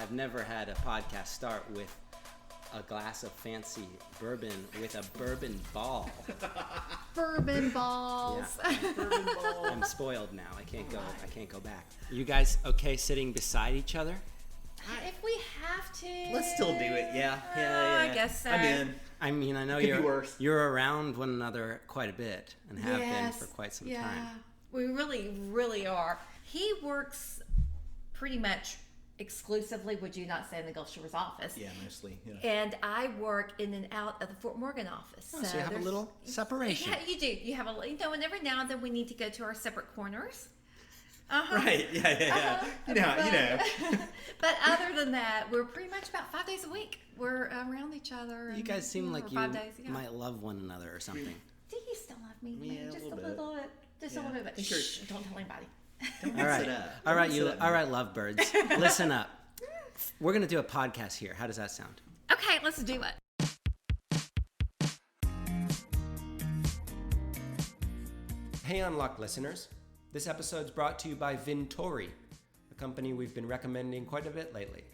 I've never had a podcast start with a glass of fancy bourbon with a bourbon ball. Bourbon balls. Yeah. Bourbon ball. I'm spoiled now. I can't go back. You guys okay sitting beside each other? If we have to. Let's still do it. Yeah. I guess so. I'm in. I mean, I know Could be worse. you're around one another quite a bit and have been Yes. for quite some Yeah. time. We really, really are. He works pretty much exclusively, would you not say, in the Gulf Shores office. Yeah, mostly. Yeah. And I work in and out of the Fort Morgan office. Oh, so you have a there's- little separation. Yeah, you do. You have and every now and then we need to go to our separate corners. Right. Yeah. You know. But other than that, we're pretty much about 5 days a week. We're around each other. You guys seem like or you 5 days, yeah. might love one another or something. Do you still love me? Yeah, Maybe a just little a bit. little bit. Just a Yeah. little bit. Sure. Shh, don't tell anybody. All right. Sit up. All right, Sit up. all right, lovebirds. Listen up. We're going to do a podcast here. How does that sound? Okay, let's do it. Hey, Unlocked listeners. This episode's brought to you by Vintori, a company we've been recommending quite a bit lately.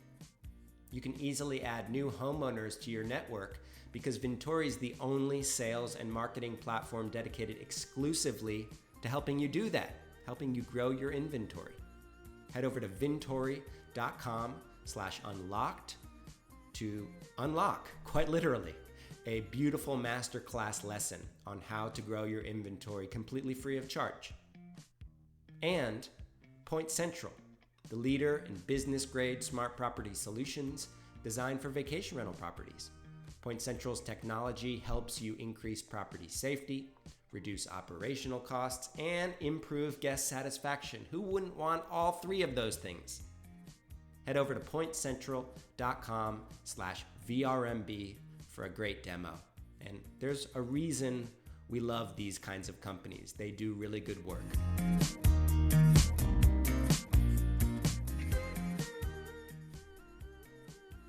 You can easily add new homeowners to your network because Vintori is the only sales and marketing platform dedicated exclusively to helping you do that, helping you grow your inventory. Head over to vintori.com/unlocked to unlock, quite literally, a beautiful masterclass lesson on how to grow your inventory completely free of charge. And Point Central, the leader in business-grade smart property solutions designed for vacation rental properties. Point Central's technology helps you increase property safety, reduce operational costs, and improve guest satisfaction. Who wouldn't want all three of those things? Head over to pointcentral.com/VRMB for a great demo. And there's a reason we love these kinds of companies. They do really good work.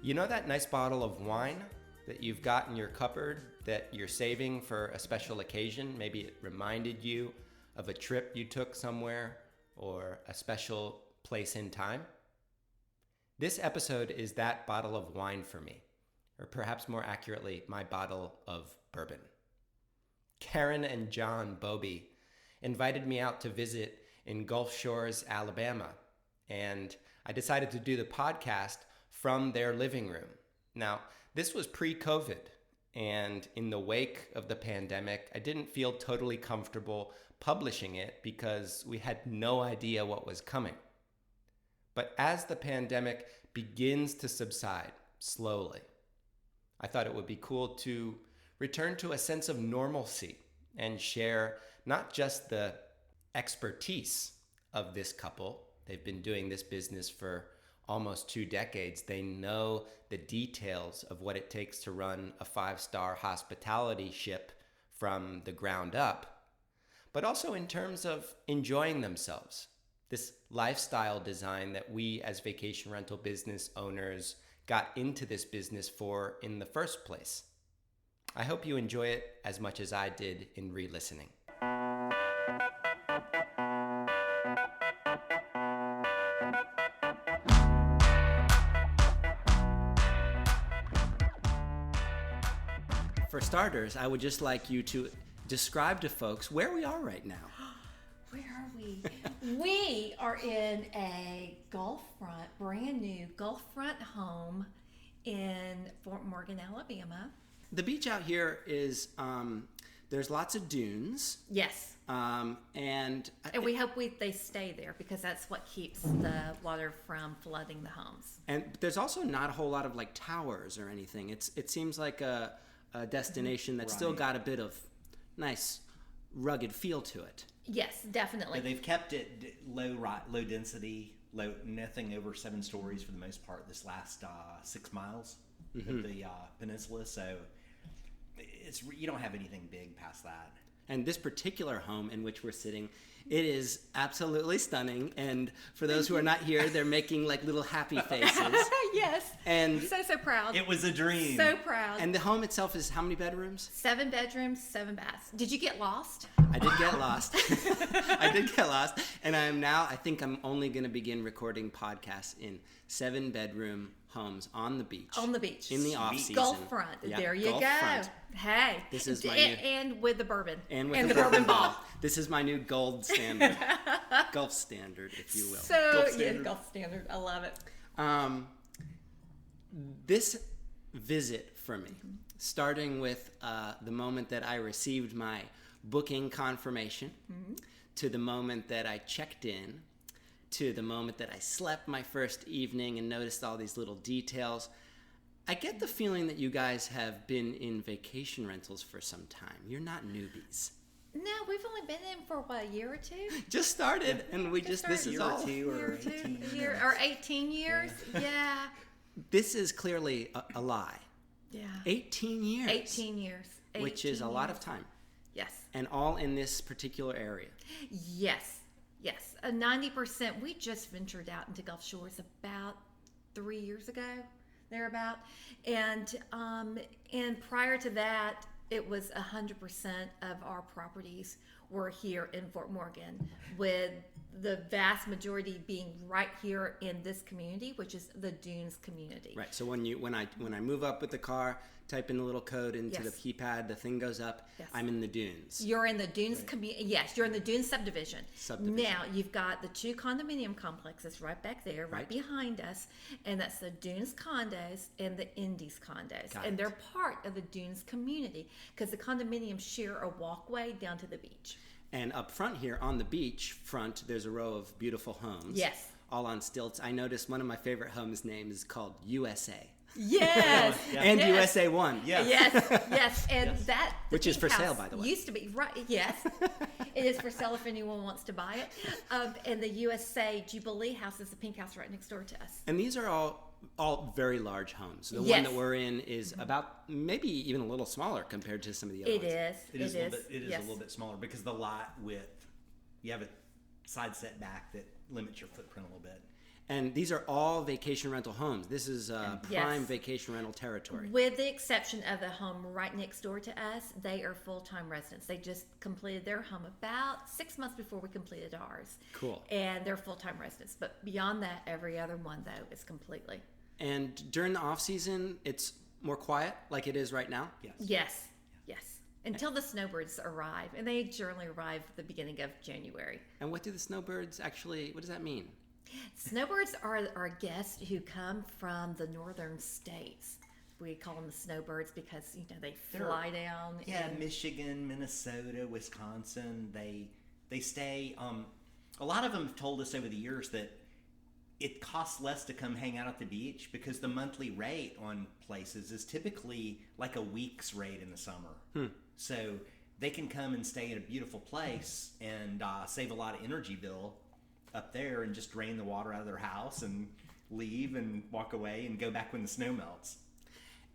You know that nice bottle of wine that you've got in your cupboard that you're saving for a special occasion? Maybe it reminded you of a trip you took somewhere or a special place in time? This episode is that bottle of wine for me, or perhaps more accurately, my bottle of bourbon. Karen and John Bobe invited me out to visit in Gulf Shores, Alabama, and I decided to do the podcast from their living room. Now, this was pre-COVID, and in the wake of the pandemic, I didn't feel totally comfortable publishing it because we had no idea what was coming. But as the pandemic begins to subside slowly, I thought it would be cool to return to a sense of normalcy and share not just the expertise of this couple. They've been doing this business for almost 2 decades. They know the details of what it takes to run a 5-star hospitality ship from the ground up, but also in terms of enjoying themselves. This lifestyle design that we as vacation rental business owners got into this business for in the first place. I hope you enjoy it as much as I did in re-listening. For starters, I would just like you to describe to folks where we are right now. Where are we? We are in a Gulffront, brand new Gulffront home in Fort Morgan, Alabama. The beach out here is, there's lots of dunes. Yes. And we hope they stay there because that's what keeps the water from flooding the homes. And there's also not a whole lot of like towers or anything. It seems like a destination that's still got a bit of nice rugged feel to it. Yes, definitely. Yeah, they've kept it low density, nothing over 7 stories for the most part this last 6 miles of the peninsula. So you don't have anything big past that. And this particular home in which we're sitting, it is absolutely stunning. And for those who are not here, they're making like little happy faces. Yes. And so proud. It was a dream. So proud. and the home itself is how many bedrooms? 7 bedrooms, 7 baths. Did you get lost? I did get lost. I did get lost, and I think I'm only going to begin recording podcasts in 7-bedroom homes on the beach. On the beach. In the off season. Gulf front. Yeah, There you Gulf go. front. Hey. This is my and with the bourbon. And with the bourbon ball. This is my new gold standard. Gulf standard, if you will. So Gulf standard. Gulf standard. I love it. This visit for me, starting with the moment that I received my booking confirmation, to the moment that I checked in, to the moment that I slept my first evening and noticed all these little details, I get the feeling that you guys have been in vacation rentals for some time. You're not newbies. No, we've only been in for what, a year or two? Just started, and we this is Year all. or 2 Year or or two? 18. Or 18 years? Yeah. This is clearly a lie. Yeah. 18 years. 18 years. Which is a 18 lot years. of time. Yes. And all in this particular area. Yes. Yes. 90%. We just ventured out into Gulf Shores about 3 years ago, thereabout. And prior to that, it was 100% of our properties were here in Fort Morgan, with the vast majority being right here in this community, which is the Dunes community. Right. So when I move up with the car, type in the little code into Yes. the keypad, the thing goes up. Yes. I'm in the dunes. You're in the Dunes community. Yes, you're in the Dunes subdivision. Subdivision. Now you've got the 2 condominium complexes right back there, right behind us, and that's the Dunes condos and the Indies condos, Got and it. they're part of the Dunes community because the condominiums share a walkway down to the beach. And up front here on the beach front, there's a row of beautiful homes. Yes. All on stilts. I noticed one of my favorite homes' names is called USA. Yes. Yeah. And Yes. USA 1. Yes. Yes, and Yes. that the Which is pink for sale, house by the way. Used to be right. Yes, it is for sale if anyone wants to buy it. And the USA Jubilee House is the pink house right next door to us. And these are all very large homes. The one Yes. that we're in is about maybe even a little smaller compared to some of the other It ones. is. It is Yes. a little bit smaller because the lot width, you have a side setback that limits your footprint a little bit. And these are all vacation rental homes. This is prime Yes. vacation rental territory. With the exception of the home right next door to us, they are full-time residents. They just completed their home about 6 months before we completed ours. Cool. And they're full-time residents. But beyond that, every other one, though, is completely. And during the off season, it's more quiet, like it is right now. Yes. Yes. Yes. Until the snowbirds arrive. And they generally arrive at the beginning of January. And what do the snowbirds actually? What does that mean? Snowbirds are guests who come from the northern states. We call them the snowbirds because they fly down. Yeah, and Michigan, Minnesota, Wisconsin. They stay. A lot of them have told us over the years that it costs less to come hang out at the beach because the monthly rate on places is typically like a week's rate in the summer. So they can come and stay in a beautiful place and save a lot of energy bill up there and just drain the water out of their house and leave and walk away and go back when the snow melts.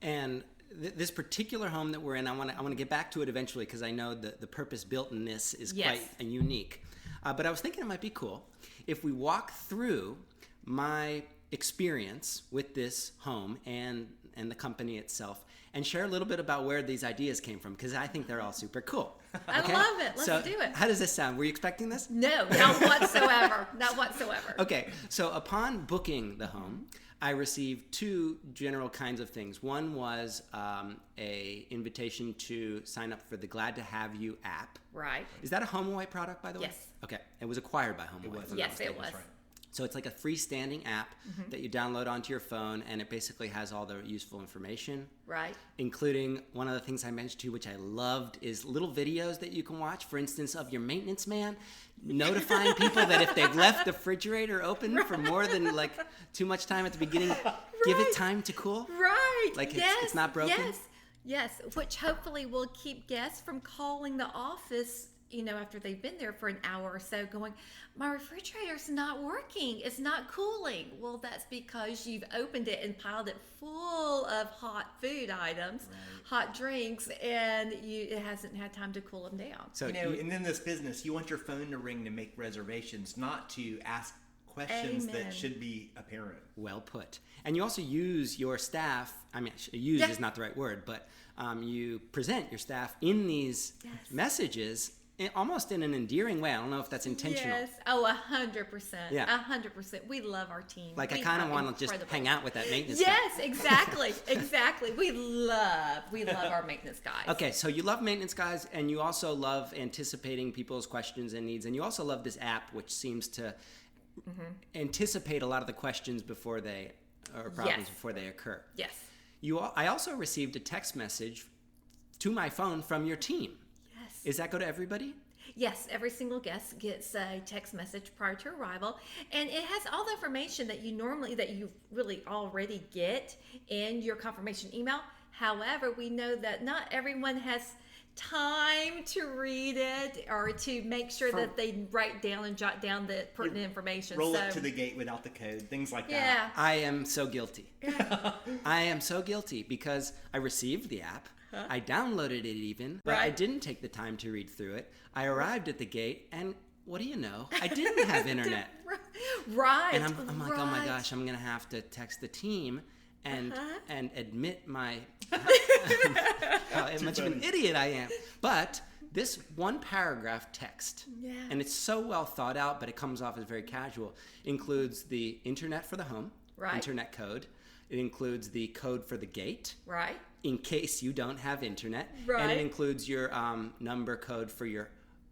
And this particular home that we're in, I want to get back to it eventually because I know the purpose builtness is Yes. quite unique. But I was thinking it might be cool if we walk through my experience with this home and the company itself and share a little bit about where these ideas came from because I think they're all super cool. I love it. Let's So do it. how does this sound? Were you expecting this? No, not whatsoever. Not whatsoever. Okay, so upon booking the home, I received 2 general kinds of things. One was a invitation to sign up for the Glad to Have You app. Right. Is that a HomeAway product, by the way? Yes. Okay, it was acquired by HomeAway. was. if I'm not Yes, mistaken. it was. That's right. So it's like a freestanding app that you download onto your phone, and it basically has all the useful information, Right. including one of the things I mentioned to you, which I loved, is little videos that you can watch, for instance, of your maintenance man notifying people that if they've left the refrigerator open for more than like too much time at the beginning, give it time to cool. Right. Like yes. it's not broken? Yes. Yes. Which hopefully will keep guests from calling the office, after they've been there for an hour or so going, my refrigerator's not working. It's not cooling. Well, that's because you've opened it and piled it full of hot food items, hot drinks, and it hasn't had time to cool them down. So And in this business, you want your phone to ring to make reservations, not to ask questions Amen. that should be apparent. Well put. And you also use your staff. I mean, use Yeah. is not the right word, but you present your staff in these Yes. messages almost in an endearing way. I don't know if that's intentional. Yes. Oh, 100%. Yeah. 100%. We love our team. Like, I We kind of are want to just incredible. hang out with that maintenance guy. Yes, exactly. Exactly. We love our maintenance guys. Okay, so you love maintenance guys, and you also love anticipating people's questions and needs, and you also love this app, which seems to anticipate a lot of the questions before they, or problems Yes. before they occur. Yes. I also received a text message to my phone from your team. Yes. Is that go to everybody? Yes, every single guest gets a text message prior to arrival, and it has all the information that you really already get in your confirmation email. However, we know that not everyone has time to read it or to make sure that they write down and jot down the pertinent information. Roll so, it to the gate without the code, things like yeah. I am so guilty. I am so guilty because I received the app. I downloaded it even, but I Right. didn't take the time to read through it. I arrived at the gate, and what do you know? I didn't have internet. Right. And I'm like, oh my right. gosh, I'm going to have to text the team and admit my how much of an idiot I am. But this one paragraph text, Yeah. and it's so well thought out, but it comes off as very casual, includes the internet for the home, Right. internet code. It includes the code for the gate, Right. in case you don't have internet. And Right. it includes your number code for your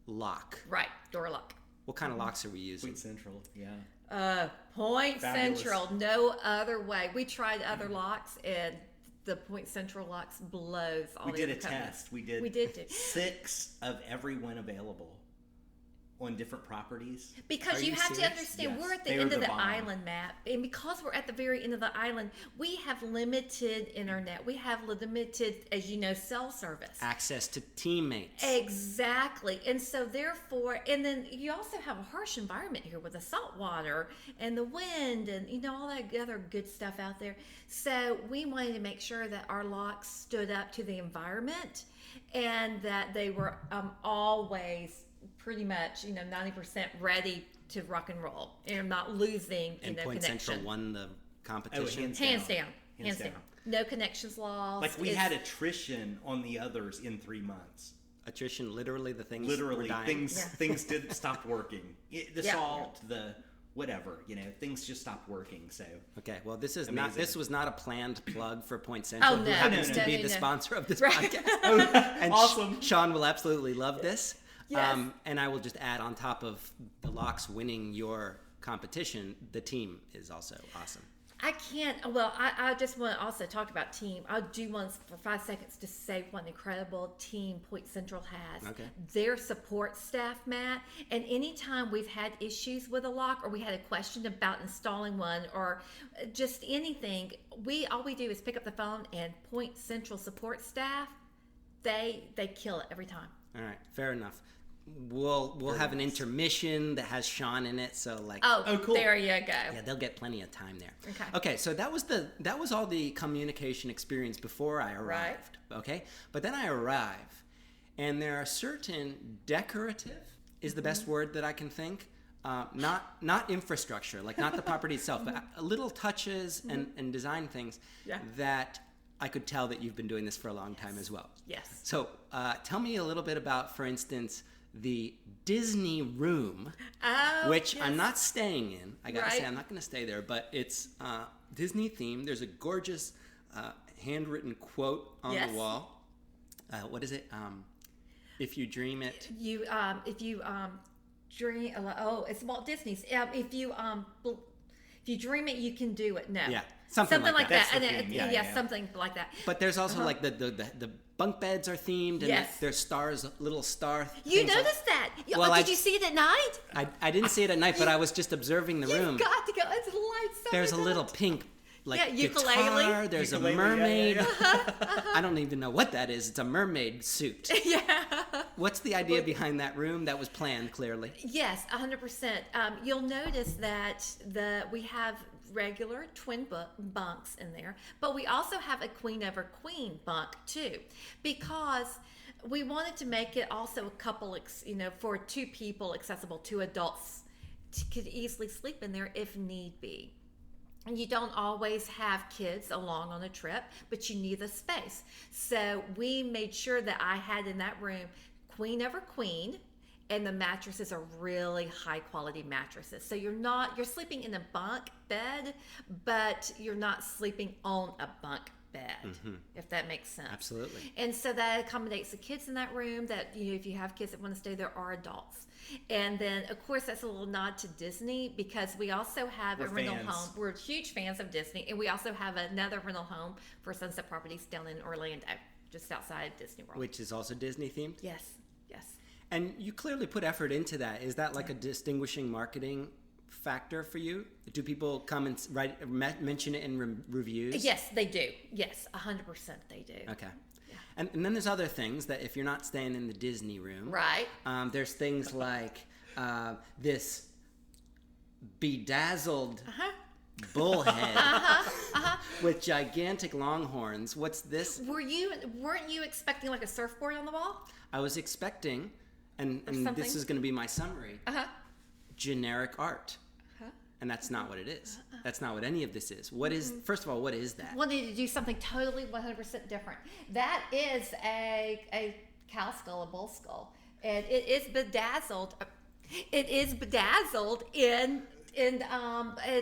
lock. Right. Door lock. What kind of locks are we using? Point Central, yeah. Point Fabulous. Central. No other way. We tried other locks, and the Point Central locks blows all We the did a other companies. test. We did do. 6 of every one available on different properties. Because Are you you have to serious? understand, Yes. we're at the They are end of the the bomb. island map. And because we're at the very end of the island, we have limited internet. We have limited, as you know, cell service. Access to teammates. Exactly. And so therefore, and then you also have a harsh environment here with the salt water and the wind and, all that other good stuff out there. So we wanted to make sure that our locks stood up to the environment and that they were always pretty much, 90% ready to rock and roll and not losing, And Point connection. Central won the competition. Hands down. Hands down. No connections lost. Like we It's- had attrition on the others in 3 months. Attrition, literally, the things were Literally, dying. things Yeah. things did stop working. The Yeah. salt, the whatever, things just stopped working. So Okay, well, this is Amazing. not. This was not a planned plug for Point Central, Oh, who no, happens no, to no, be no, the no. sponsor of this Right. podcast. And Awesome. Sean will absolutely love this. Yes. And I will just add on top of the locks winning your competition, the team is also awesome. I can't. Well, I just want to also talk about team. I do want for 5 seconds to say what an incredible team Point Central has. Okay. Their support staff, Matt, and anytime we've had issues with a lock or we had a question about installing one or just anything, all we do is pick up the phone and Point Central support staff, they kill it every time. All right, fair enough. We'll have an intermission that has Sean in it, so like. Oh, cool. There you go. Yeah, they'll get plenty of time there. Okay. Okay, so that was all the communication experience before I arrived. Okay, but then I arrive, and there are certain decorative is the best word that I can think. Not infrastructure, like not the property itself, but little touches and design things Yeah. that I could tell that you've been doing this for a long time as well. Yes. So tell me a little bit about, for instance, the Disney room, Oh, which yes. I'm not staying in. I gotta say, Right. I'm not gonna stay there, but it's Disney themed. There's a gorgeous handwritten quote on Yes. the wall. What is it? If you dream it. If you dream, it's Walt Disney's. If you dream it, you can do it. No, Yeah, something like that. That's the theme. Yeah. Something like that. But there's also like the bunk beds are themed, and Yes. there's stars, little star. You things. noticed that? Well, Did you see it at night? I didn't see it at night, but I was just observing the room. You've got to go. It's lights. There's a little pink Yeah, guitar. ukulele. There's Ukulele, a yeah, mermaid. yeah, I don't even know what that is. It's a mermaid suit. Yeah. What's the idea behind that room? That was planned clearly. Yes, 100%. You'll notice that we have regular twin bunks in there, but we also have a queen over queen bunk too, because we wanted to make it also a couple, for 2 people accessible, 2 adults could easily sleep in there if need be. And you don't always have kids along on a trip, but you need the space. So we made sure that I had in that room queen over queen, and the mattresses are really high quality mattresses. So you're sleeping in a bunk bed, but you're not sleeping on a bunk bed, if that makes sense. Absolutely. And so that accommodates the kids in that room, that if you have kids that want to stay there, are adults. And then of course that's a little nod to Disney, because we also have a rental home. We're huge fans of Disney, and we also have another rental home for Sunset Properties down in Orlando, just outside Disney World. Which is also Disney themed? Yes. And you clearly put effort into that. Is that like a distinguishing marketing factor for you? Do people come and mention it in reviews? Yes, they do. Yes, 100% they do. Okay. Yeah. And then there's other things that if you're not staying in the Disney room, right? There's things like this bedazzled bullhead with gigantic longhorns. What's this? Weren't you expecting like a surfboard on the wall? I was expecting, and this is going to be my summary, generic art. And that's not what it is. That's not what any of this is. What is, first of all, what is that? Wanted to do something totally 100% different. That is a cow skull, a bull skull. And it is bedazzled. It is bedazzled in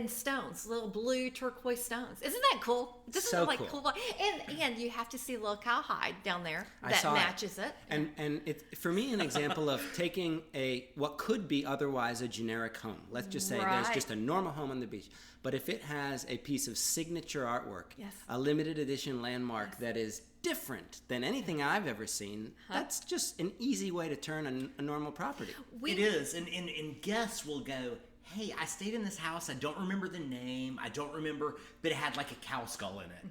stones, little blue turquoise stones. Isn't that cool? Doesn't so it like cool. And you have to see a little cowhide down there I that saw matches it. And it's for me an example of taking what could be otherwise a generic home. Let's just say there's just a normal home on the beach, but if it has a piece of signature artwork, a limited edition landmark that is different than anything I've ever seen, that's just an easy way to turn a normal property. It is, and guests will go, hey, I stayed in this house. I don't remember the name. I don't remember, but it had like a cow skull in it,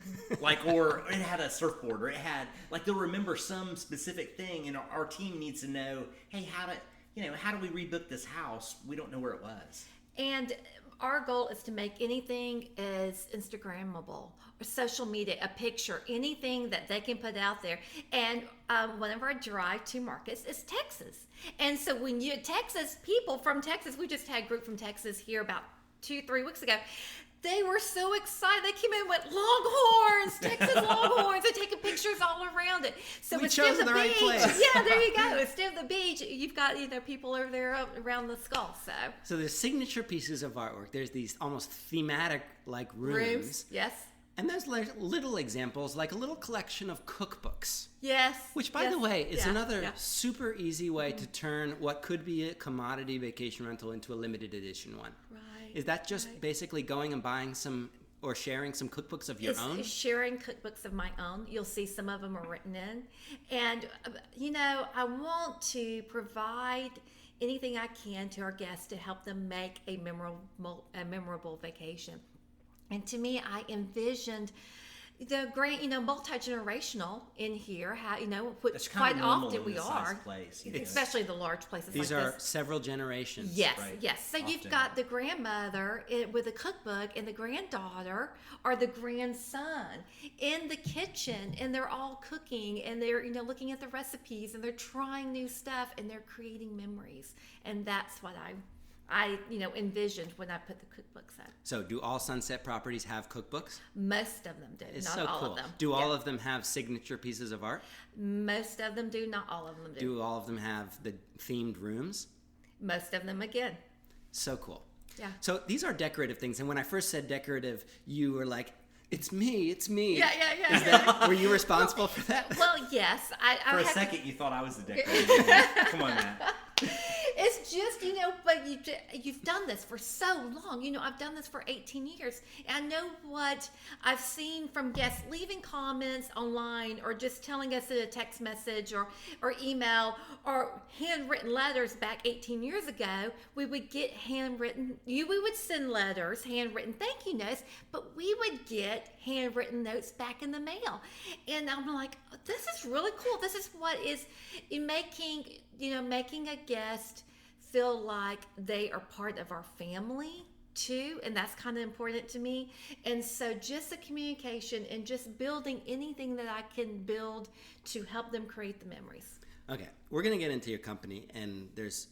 or it had a surfboard, or it had they'll remember some specific thing, and our team needs to know, hey, how do we rebook this house? We don't know where it was. And our goal is to make anything as Instagrammable or social media, a picture, anything that they can put out there. And whenever I drive to markets, it's Texas. And so when people from Texas, we just had a group from Texas here about 2-3 weeks ago. They were so excited. They came in with Longhorns, Texas Longhorns. They're taking pictures all around it. So we chose the right place. Yeah, there you go. Instead of the beach, you've got people over there around the skull. So there's signature pieces of artwork. There's these almost thematic rooms. Yes. And there's little examples, like a little collection of cookbooks. Yes. Which, by the way, is another super easy way to turn what could be a commodity vacation rental into a limited edition one. Right. Is that just basically going and buying some or sharing some cookbooks of your own? Sharing cookbooks of my own. You'll see some of them are written in. And, I want to provide anything I can to our guests to help them make a memorable vacation. And to me, I envisioned the great, multi-generational in here. How, That's quite normal often in we this are, size place, especially the large places. These like are this. several generations. Yes, right? yes. So Often. you've got the grandmother with a cookbook, and the granddaughter or the grandson in the kitchen, and they're all cooking, and they're looking at the recipes, and they're trying new stuff, and they're creating memories. And that's what I envisioned when I put the cookbooks up. So do all Sunset properties have cookbooks? Most of them do, It's not so all cool. of them. Do all of them have signature pieces of art? Most of them do, not all of them do. Do all of them have the themed rooms? Most of them, again. So cool. Yeah. So these are decorative things. And when I first said decorative, you were like, it's me. Yeah. Were you responsible for that? Well, yes. For a second, you thought I was the decorator. Come on, Matt. It's just, but you've done this for so long. I've done this for 18 years. And I know what I've seen from guests leaving comments online, or just telling us in a text message or email or handwritten letters back 18 years ago. We would get we would send letters, handwritten thank you notes, but we would get handwritten notes back in the mail. And I'm like, this is really cool. This is what is making a guest feel like they are part of our family too, and that's kind of important to me. And so just the communication and just building anything that I can build to help them create the memories. Okay, we're going to get into your company, and there's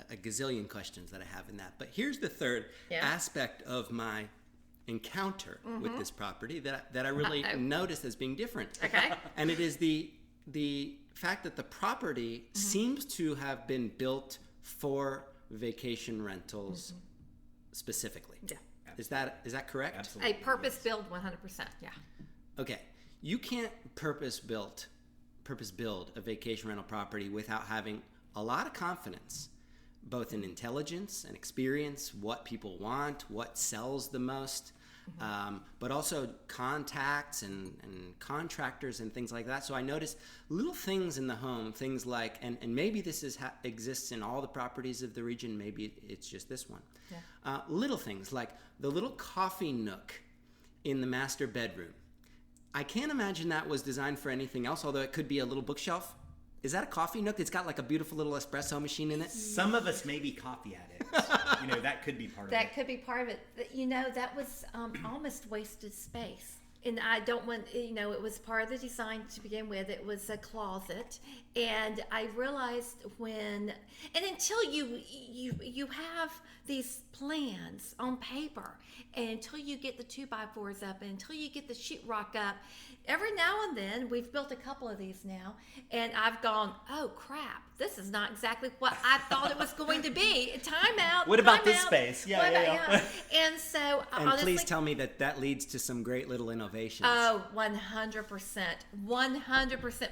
a a gazillion questions that I have in that. But here's the third aspect of my encounter with this property that I really noticed as being different. Okay. And it is the fact that the property seems to have been built for vacation rentals specifically. Yeah. Is that correct? Absolutely. A purpose-built 100%. Yeah. Okay. You can't purpose build a vacation rental property without having a lot of confidence, both in intelligence and experience, what people want, what sells the most, but also contacts and contractors and things like that. So I noticed little things in the home, things like, and maybe this exists in all the properties of the region, maybe it's just this one. Yeah. Little things like the little coffee nook in the master bedroom. I can't imagine that was designed for anything else, although it could be a little bookshelf. Is that a coffee nook? It's got like a beautiful little espresso machine in it. Some of us may be coffee addicts. That could be part of it. That could be part of it. That was almost wasted space. And I don't want, it was part of the design to begin with. It was a closet. And I realized until you have these plans on paper, and until you get the 2x4s up, and until you get the sheetrock up, every now and then, we've built a couple of these now, and I've gone, oh crap, this is not exactly what I thought it was going to be. Time out. What about this out. space? Yeah. And so, and honestly, please tell me that leads to some great little innovations. Oh, 100%,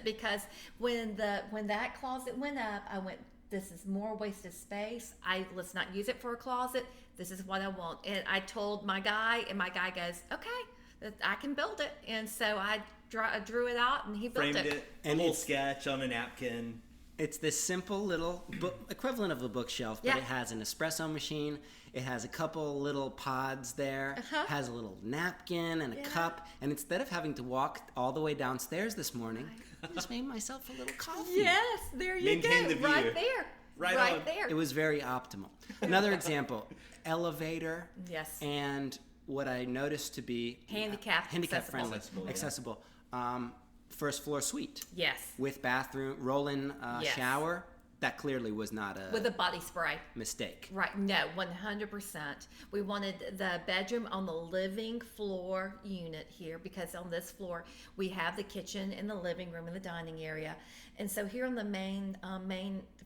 because when that closet went up, I went, this is more wasted space. Let's not use it for a closet. This is what I want. And I told my guy, and my guy goes, okay, I can build it. And so I drew it out, and he built Framed it. And a little it's- sketch on a napkin. It's this simple little equivalent of a bookshelf, but it has an espresso machine. It has a couple little pods there. Has a little napkin and a cup. And instead of having to walk all the way downstairs this morning, I just made myself a little coffee. Yes, there you Maintain go. the view. Right there. Right on. there. It was very optimal. Another example, elevator. Yes. And what I noticed to be Handicap friendly, accessible. First floor suite. Yes. With bathroom, roll-in Yes. shower. That clearly was not a With a body spray. mistake. Right, no, 100%. We wanted the bedroom on the living floor unit here, because on this floor we have the kitchen and the living room and the dining area. And so here on the main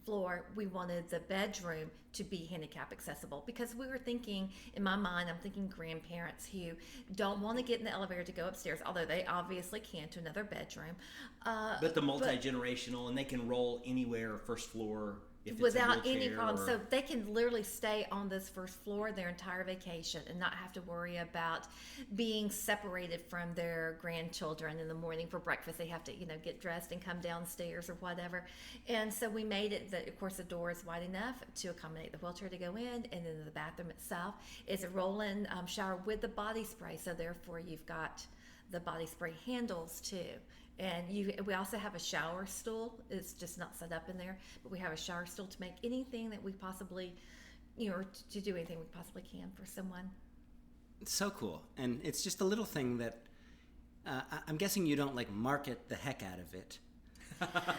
floor, we wanted the bedroom to be handicap accessible, because we were thinking, in my mind, I'm thinking grandparents who don't want to get in the elevator to go upstairs, although they obviously can, to another bedroom. But the multi-generational, and they can roll anywhere, first floor, if it's without a wheelchair any problem. or- So they can literally stay on this first floor their entire vacation and not have to worry about being separated from their grandchildren in the morning for breakfast. They have to, get dressed and come downstairs or whatever. And so we made it that, of course, the door is wide enough to accommodate the wheelchair to go in, and then the bathroom itself is a roll-in shower with the body spray. So therefore, you've got the body spray handles too. And we also have a shower stool. It's just not set up in there, but we have a shower stool to make anything that we possibly, to do anything we possibly can for someone. It's so cool. And it's just a little thing that I'm guessing you don't market the heck out of it.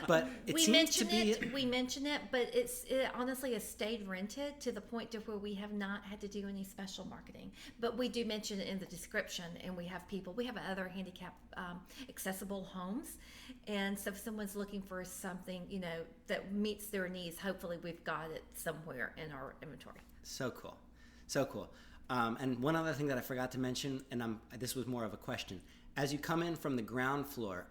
But We mention it, but it honestly has stayed rented to the point to where we have not had to do any special marketing. But we do mention it in the description, and we have other handicap accessible homes. And so if someone's looking for something, that meets their needs, hopefully we've got it somewhere in our inventory. So cool. So cool. And one other thing that I forgot to mention, and this was more of a question. As you come in from the ground floor,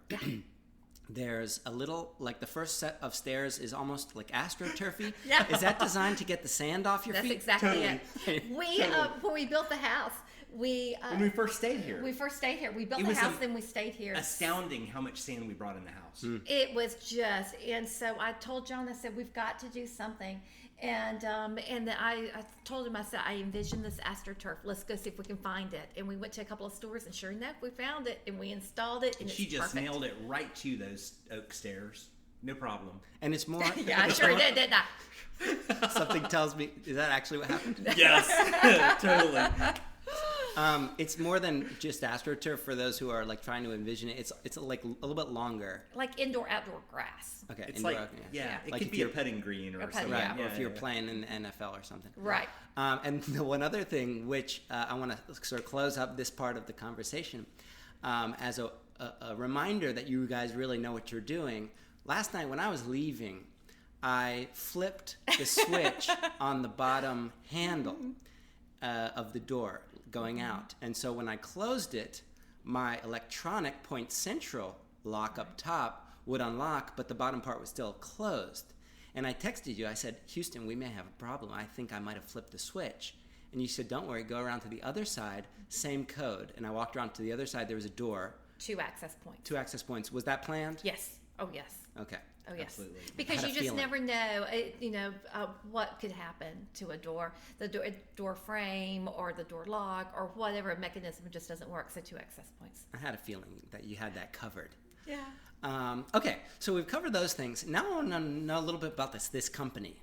there's a little, the first set of stairs is almost like AstroTurfy. Yeah. Is that designed to get the sand off your That's feet? exactly Totally. it. When we built the house, when we first stayed here, we built It the was house, then we stayed here. astounding how much sand we brought in the house. It was just, and so I told John, I said, we've got to do something. And I told him, I said, I envisioned this AstroTurf. Let's go see if we can find it. And we went to a couple of stores, and sure enough, we found it, and we installed it, and She it's just perfect. nailed it right to those oak stairs. No problem. And it's more... Yeah, I sure did, didn't I? Something tells me... Is that actually what happened? Yes, totally. It's more than just AstroTurf for those who are like trying to envision it. It's like a little bit longer. Like indoor outdoor grass. Okay, It's indoor, like, Yeah. it Like could if be a you're- putting green or putting, something. Right, yeah. or if you're playing in the NFL or something. Right. And the one other thing, which I want to sort of close up this part of the conversation, as a reminder that you guys really know what you're doing. Last night when I was leaving, I flipped the switch on the bottom handle of the door going out. And so when I closed it, my electronic Point Central lock up top would unlock, but the bottom part was still closed. And I texted you, I said, Houston, we may have a problem. I think I might have flipped the switch. And you said, don't worry, go around to the other side, same code. And I walked around to the other side, there was a door. 2 access points. 2 access points. Was that planned? Yes. Oh, yes. Okay. Oh, yes. Absolutely. Because Had you a just feeling. never know, what could happen to a door. The door frame or the door lock or whatever mechanism just doesn't work. So 2 access points. I had a feeling that you had that covered. Yeah. Okay, so we've covered those things. Now I want to know a little bit about this company.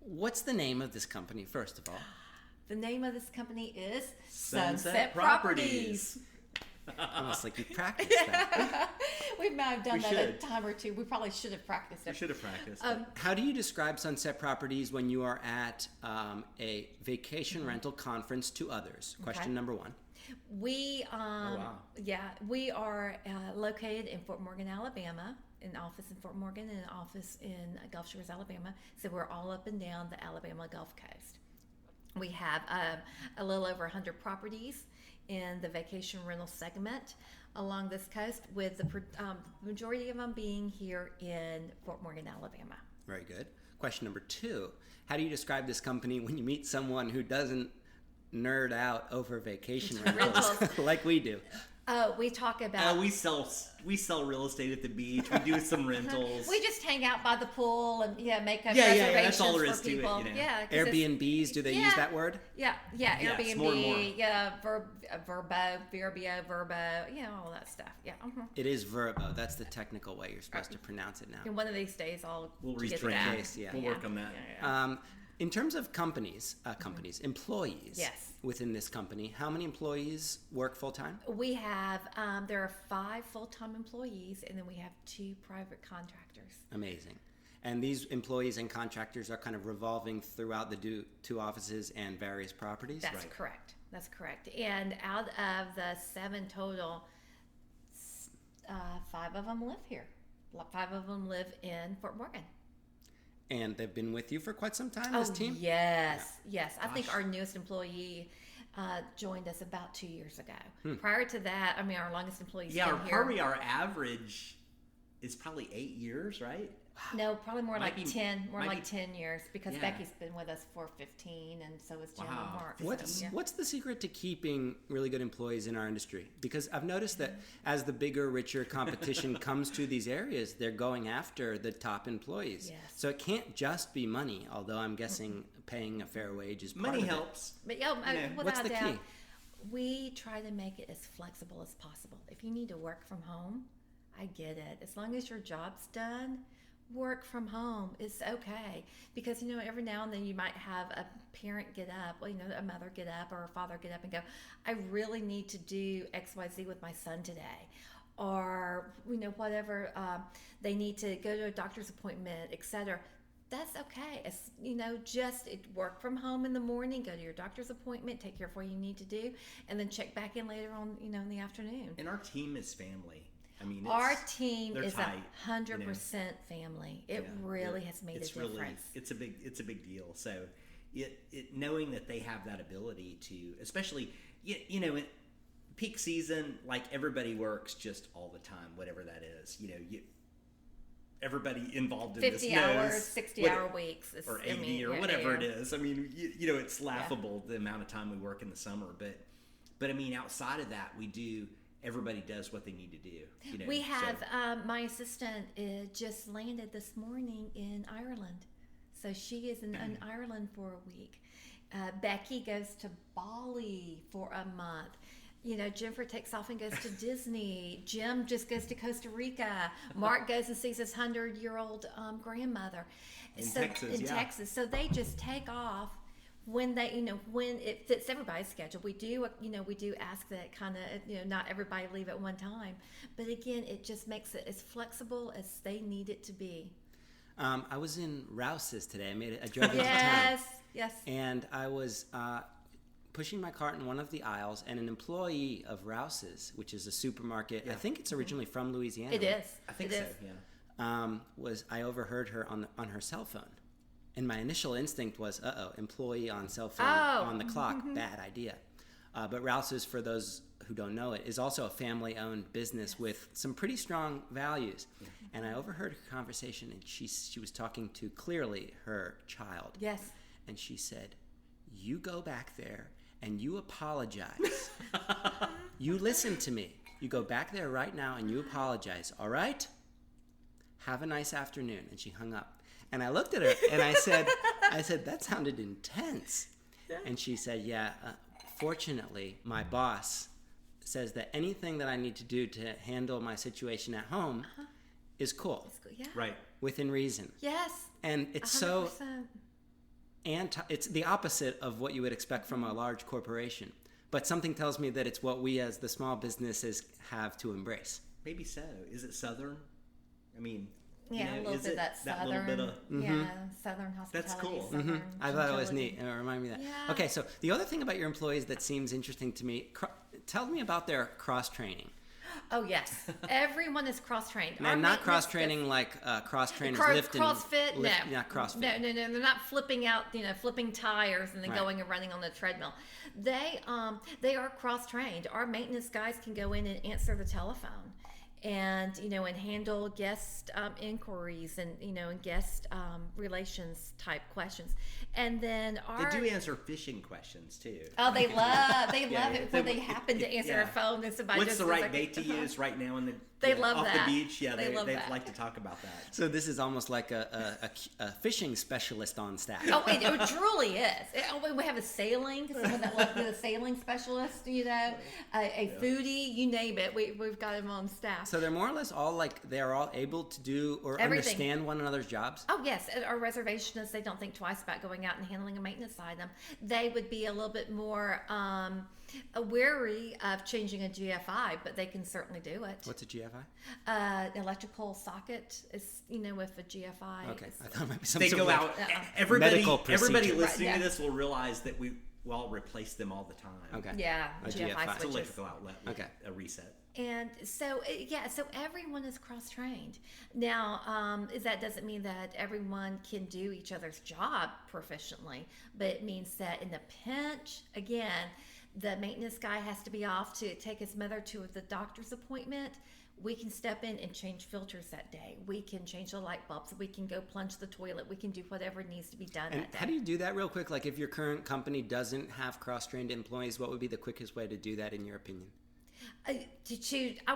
What's the name of this company, first of all? The name of this company is Sunset Properties. Almost like you practiced that. We might have done We that a should. time or two. We probably should have practiced it. We should have practiced. How do you describe Sunset Properties when you are at a vacation rental conference to others? Question number 1. We wow. we are located in Fort Morgan, Alabama, an office in Fort Morgan and an office in Gulf Shores, Alabama. So we're all up and down the Alabama Gulf Coast. We have a little over 100 properties in the vacation rental segment along this coast, with the majority of them being here in Fort Morgan, Alabama. Very good. Question number 2. How do you describe this company when you meet someone who doesn't nerd out over vacation rentals like we do? We talk about we sell real estate at the beach. We do some rentals. we just hang out by the pool and make up Yeah, reservations that's all there for is to it, people. you know. Yeah, 'cause it's- Airbnbs, do they use that word? Yeah, Yes, Airbnb, more and more. Verbo, Verbo, all that stuff. Yeah. It is Verbo. That's the technical way you're supposed to pronounce it now. And one of these days I'll We'll get retrain. that. Case, yeah. We'll work on that. In terms of companies, employees Yes. within this company, how many employees work full-time? We have, there are 5 full-time employees, and then we have 2 private contractors. Amazing. And these employees and contractors are kind of revolving throughout the 2 offices and various properties? That's correct. That's correct. And out of the 7 total, 5 of them live here. 5 of them live in Fort Morgan. And they've been with you for quite some time, this team? Yes. I think our newest employee joined us about 2 years ago. Prior to that, our longest employee's been here. Probably our average is probably 8 years, right? No, probably more Might like be- 10. More might like be- 10 years, because Yeah. Becky's been with us for 15, and so is Jim and Wow. Mark. What's so, yeah. what's the secret to keeping really good employees in our industry? Because I've noticed that as the bigger, richer competition comes to these areas, they're going after the top employees. Yes. So it can't just be money, although I'm guessing paying a fair wage is part Money of it. helps. But without What's the doubt, key? we try to make it as flexible as possible. If you need to work from home, I get it. As long as your job's done, work from home. It's okay. Because, every now and then you might have a parent get up, a mother get up or a father get up and go, I really need to do XYZ with my son today. Or, whatever, they need to go to a doctor's appointment, etc. That's okay. It's, just work from home in the morning, go to your doctor's appointment, take care of what you need to do, and then check back in later on, in the afternoon. And our team is family. Our team they're is tight, 100% family. It really has made a difference. It's a big deal. So, knowing that they have that ability to, especially in peak season, like everybody works just all the time, whatever that is. Everybody involved in 50 this hours, knows 60-hour weeks. or 80 or whatever it is. It's laughable the amount of time we work in the summer, but outside of that, everybody does what they need to do. We have my assistant just landed this morning in Ireland, so she is in Ireland for a week. Becky goes to Bali for a month. Jennifer takes off and goes to Disney. Jim just goes to Costa Rica. Mark goes and sees his 100-year-old grandmother In Texas. So they just take off when they, when it fits everybody's schedule. We do ask that kind of, not everybody leave at one time. But again, it just makes it as flexible as they need it to be. I was in Rouse's today. I drove into town. Yes. And I was pushing my cart in one of the aisles, and an employee of Rouse's, which is a supermarket, I think it's originally from Louisiana. It is. I think so. Yeah. I overheard her on her cell phone, and my initial instinct was, employee on cell phone on the clock, bad idea. But Rouse's, for those who don't know it, is also a family-owned business with some pretty strong values. Yeah. And I overheard her conversation, and she was talking to clearly her child. Yes. And she said, "You go back there and you apologize. You listen to me. You go back there right now and you apologize. All right? Have a nice afternoon." And she hung up. And I looked at her and I said, "That sounded intense." And she said, "Yeah, fortunately, my boss says that anything that I need to do to handle my situation at home is cool. That's cool. Yeah. Right. Within reason." Yes. And it's 100%. it's the opposite of what you would expect from a large corporation. But something tells me that it's what we as the small businesses have to embrace. Maybe so. Is it Southern? I mean, yeah, a little is bit it that Southern. little bit of, Yeah, Southern hospitality. That's cool. Southern I thought it was gentility. neat. It reminded me of that. Yeah. Okay, so the other thing about your employees that seems interesting to me, tell me about their cross-training. Oh, yes. Everyone is cross-trained. And Our not maintenance cross-training like cross-trainers lifting. CrossFit, no. Not CrossFit. No. They're not flipping out, flipping tires and then Right. going and running on the treadmill. They are cross-trained. Our maintenance guys can go in and answer the telephone, and and handle guest inquiries and and guest relations type questions. And then They do answer fishing questions too. Oh, they love Yeah. it when they happen to answer Yeah. a phone and somebody What's just the is right like, bait to use right now They love off that. the beach? Yeah, They love they that. like to talk about that. So this is almost like a fishing specialist on staff. Oh, it truly is. We have a someone that will be a sailing specialist, a foodie, you name it. We've got him on staff. So they're more or less all they're all able to do or Everything. understand one another's jobs? Oh, yes. Our reservationists, they don't think twice about going out and handling a maintenance item. They would be a little bit more wary of changing a GFI, but they can certainly do it. What's a GFI? Electrical socket is, with a GFI. Okay, I thought it might be some They sort go of out. medical Everybody procedure. listening Right, to yeah. this will realize that we all replace them all the time. Okay. Yeah, A GFI GFI. It's switches. electrical outlet with Okay. a reset. And so, so everyone is cross-trained. Now, that doesn't mean that everyone can do each other's job proficiently, but it means that in the pinch, again, the maintenance guy has to be off to take his mother to the doctor's appointment. We can step in and change filters that day. We can change the light bulbs. We can go plunge the toilet. We can do whatever needs to be done And that day. how do you do that real quick? Like if your current company doesn't have cross-trained employees, what would be the quickest way to do that in your opinion? I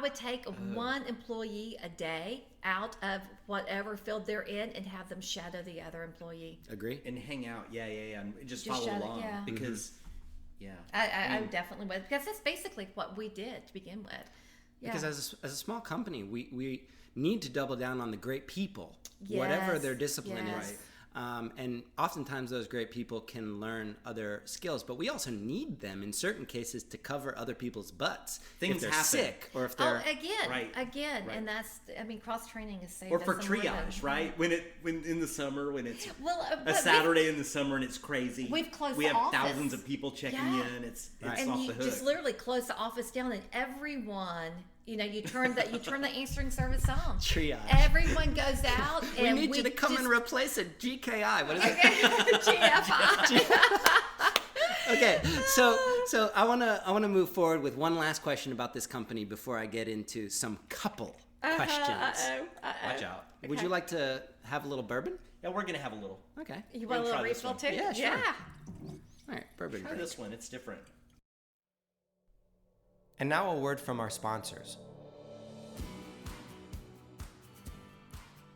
would take one employee a day out of whatever field they're in and have them shadow the other employee. Agree? And hang out. Yeah. And just Just follow shout it, along. yeah. Because, yeah. I definitely would, because that's basically what we did to begin with. Yeah. Because as a small company, we need to double down on the great people, whatever their discipline yes. is. And oftentimes those great people can learn other skills, but we also need them in certain cases to cover other people's butts. Things if they're happen. sick or if they're Right. Again, Right. and that's, cross training is saved. Or for us some more triage, than- right? When in the summer, when it's But a Saturday in the summer and it's crazy. We've closed We the have office. thousands of people checking Yeah. in. It's Right. and off you the hook. just literally close the office down, and everyone, you turn the answering service on. Triage. Everyone goes out, we and need you to come and replace a GKI. What is it? GFI. Okay, so I wanna move forward with one last question about this company before I get into some couple questions. Watch out. Would you like to have a little bourbon? Yeah, we're gonna have a little. Okay. You We're want a gonna little try this refill one. too? Yeah, sure. All right, bourbon Try break. this one. It's different. And now a word from our sponsors.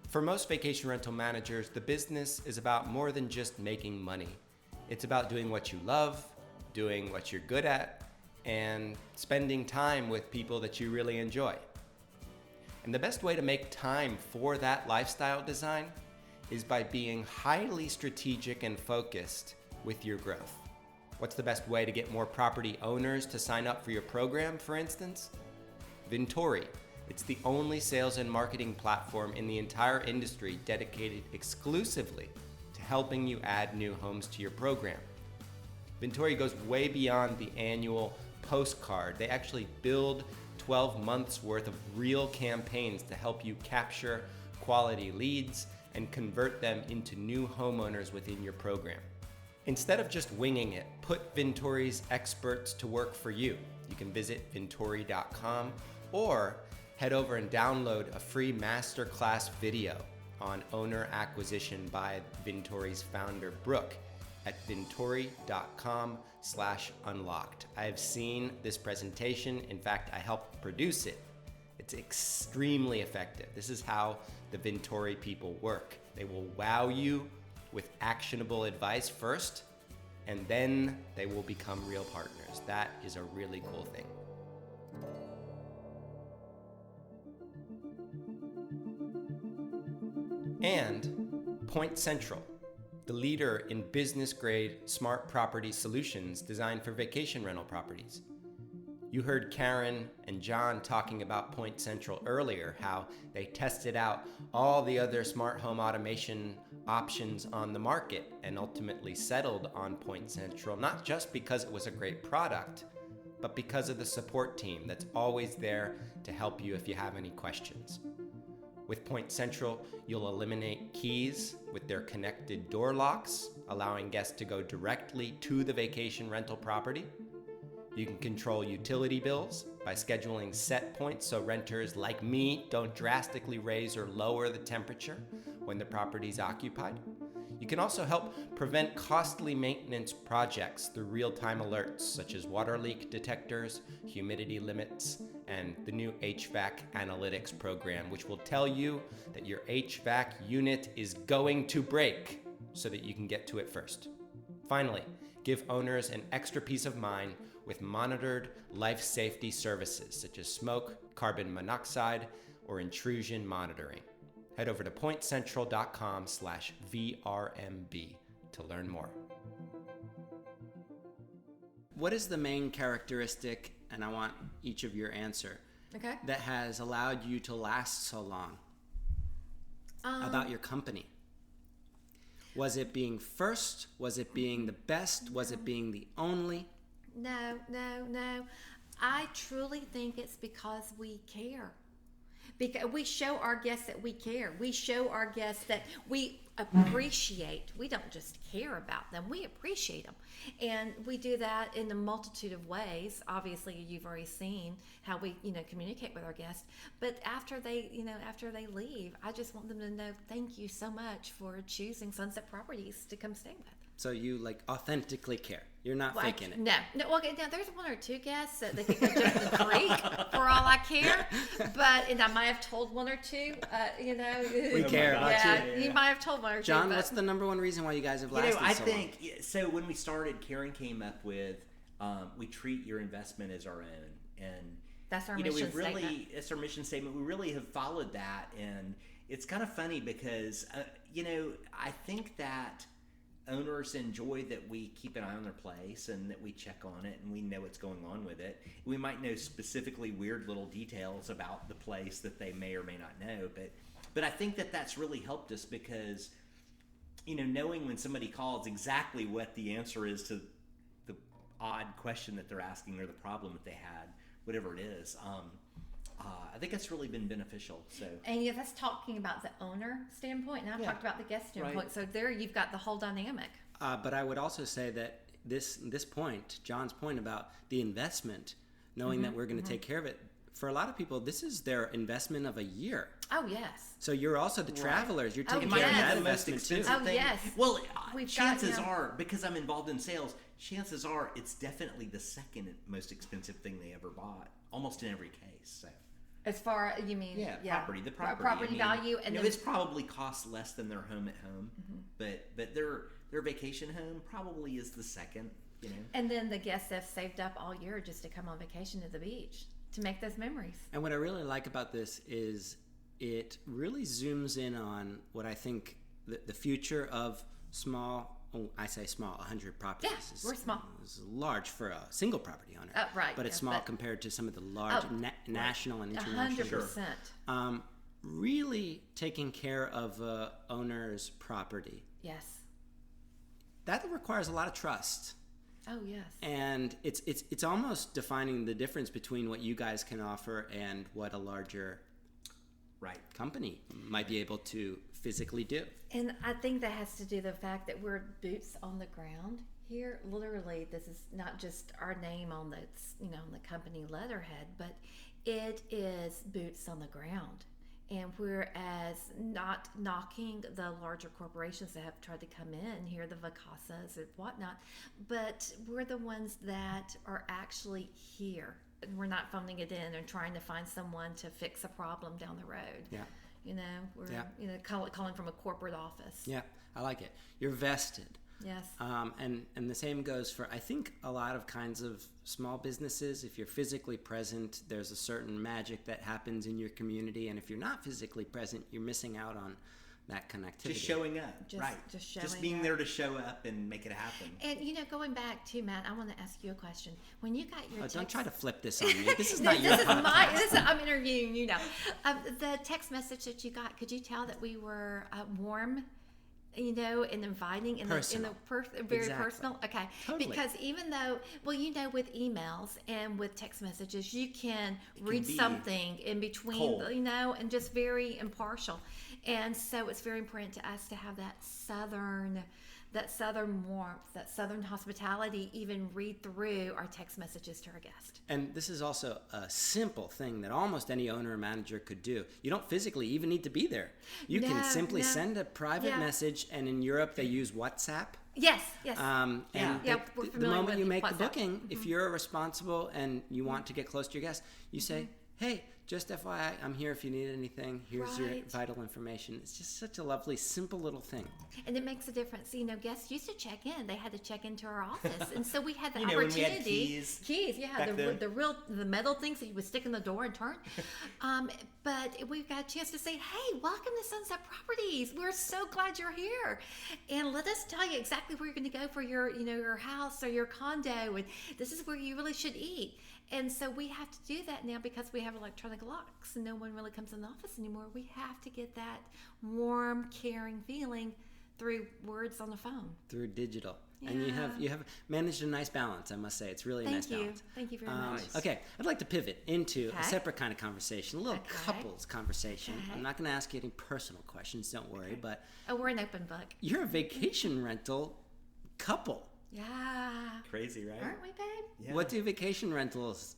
For most vacation rental managers, the business is about more than just making money. It's about doing what you love, doing what you're good at, and spending time with people that you really enjoy. And the best way to make time for that lifestyle design is by being highly strategic and focused with your growth. What's the best way to get more property owners to sign up for your program, for instance? Vintori. It's the only sales and marketing platform in the entire industry dedicated exclusively to helping you add new homes to your program. Vintori goes way beyond the annual postcard. They actually build 12 months worth of real campaigns to help you capture quality leads and convert them into new homeowners within your program. Instead of just winging it, put Vintori's experts to work for you. You can visit vintori.com or head over and download a free masterclass video on owner acquisition by Vintori's founder, Brooke, at vintori.com/unlocked. I have seen this presentation. In fact, I helped produce it. It's extremely effective. This is how the Vintori people work. They will wow you with actionable advice first, and then they will become real partners. That is a really cool thing. And Point Central, the leader in business-grade smart property solutions designed for vacation rental properties. You heard Karen and John talking about Point Central earlier, how they tested out all the other smart home automation options on the market and ultimately settled on Point Central, not just because it was a great product, but because of the support team that's always there to help you if you have any questions. With Point Central, you'll eliminate keys with their connected door locks, allowing guests to go directly to the vacation rental property. You can control utility bills by scheduling set points so renters like me don't drastically raise or lower the temperature when the property's occupied. You can also help prevent costly maintenance projects through real-time alerts such as water leak detectors, humidity limits, and the new HVAC analytics program, which will tell you that your HVAC unit is going to break so that you can get to it first. Finally, give owners an extra peace of mind with monitored life safety services such as smoke, carbon monoxide, or intrusion monitoring. Head over to pointcentral.com/VRMB to learn more. What is the main characteristic, and I want each of your answer, Okay. that has allowed you to last so long about your company? Was it being first? Was it being the best? Was it being the only? No. I truly think it's because we care. Because we show our guests that we care. We show our guests that we appreciate. We don't just care about them, we appreciate them. And we do that in a multitude of ways. Obviously, you've already seen how we, communicate with our guests. But after they leave, I just want them to know, thank you so much for choosing Sunset Properties to come stay with. So you authentically care. You're not faking it. No. Okay, now there's one or two guests that they could go jump in the creek for all I care. And I might have told one or two, We care about you. You might have told one or two. John, what's the number one reason why you guys have lasted so long? I think, so when we started, Karen came up with, we treat your investment as our own. And that's our mission statement. It's our mission statement. We really have followed that. And it's kind of funny because, I think that owners enjoy that we keep an eye on their place and that we check on it and we know what's going on with it. We might know specifically weird little details about the place that they may or may not know, but I think that that's really helped us because, knowing when somebody calls exactly what the answer is to the odd question that they're asking or the problem that they had, whatever it is, I think that's really been beneficial. So, and that's talking about the owner standpoint, and I've talked about the guest standpoint. Right. So there, you've got the whole dynamic. But I would also say that this point, John's point about the investment, knowing that we're going to take care of it, for a lot of people, this is their investment of a year. Oh yes. So you're also the travelers. You're taking yes. care of that the most investment too. expensive thing. yes. Well, We've chances got, are, because I'm involved in sales, chances are it's definitely the second most expensive thing they ever bought, almost in every case. So. As far you mean, property, the property, property value, and it's probably costs less than their home at home, but their vacation home probably is the second. And then the guests have saved up all year just to come on vacation to the beach to make those memories. And what I really like about this is it really zooms in on what I think the future of small I say small, 100 properties. Yeah, we're small. Is large for a single property owner. Right. But it's small compared to some of the large national and international. 100%. Really taking care of a owner's property. Yes. That requires a lot of trust. Oh, yes. And it's almost defining the difference between what you guys can offer and what a larger company might be able to physically do. And I think that has to do with the fact that we're boots on the ground here. Literally, this is not just our name on the on the company letterhead, but it is boots on the ground. And whereas not knocking the larger corporations that have tried to come in here, the Vicasas and whatnot, but we're the ones that are actually here. We're not phoning it in and trying to find someone to fix a problem down the road. Yeah. We're calling from a corporate office. Yeah, I like it. You're vested. Yes. And the same goes for, I think, a lot of kinds of small businesses. If you're physically present, there's a certain magic that happens in your community. And if you're not physically present, you're missing out on that connectivity. Just showing up, right? Just being there to show up and make it happen. And going back to Matt, I want to ask you a question. When you got your don't try to flip this on me. This is not your I'm interviewing you now. The text message that you got, could you tell that we were warm? And inviting and personal. Very exactly. personal. Okay, totally. Because even though, with emails and with text messages, you can read something in between, cold. And just very impartial. And so it's very important to us to have that southern warmth, that southern hospitality, even read through our text messages to our guest. And this is also a simple thing that almost any owner or manager could do. You don't physically even need to be there. You can simply send a private message, and in Europe they use WhatsApp. Yes. We're familiar the moment with you make WhatsApp. the booking, if you're responsible and you want to get close to your guests, you say, hey, just FYI, I'm here if you need anything. Here's your vital information. It's just such a lovely, simple little thing. And it makes a difference. Guests used to check in. They had to check into our office. And so we had the when we had keys, the metal things that you would stick in the door and turn. But we got a chance to say, hey, welcome to Sunset Properties. We're so glad you're here. And let us tell you exactly where you're going to go for your house or your condo. And this is where you really should eat. And so we have to do that now because we have electronic locks and no one really comes in the office anymore. We have to get that warm, caring feeling through words on the phone. Through digital. Yeah. And you have managed a nice balance, I must say. It's really a nice balance. Thank you very much. Okay, I'd like to pivot into a separate kind of conversation, a little couples conversation. Okay. I'm not going to ask you any personal questions, don't worry, but we're an open book. You're a vacation rental couple. Yeah. Crazy, right? Aren't we, babe? Yeah. What do vacation rentals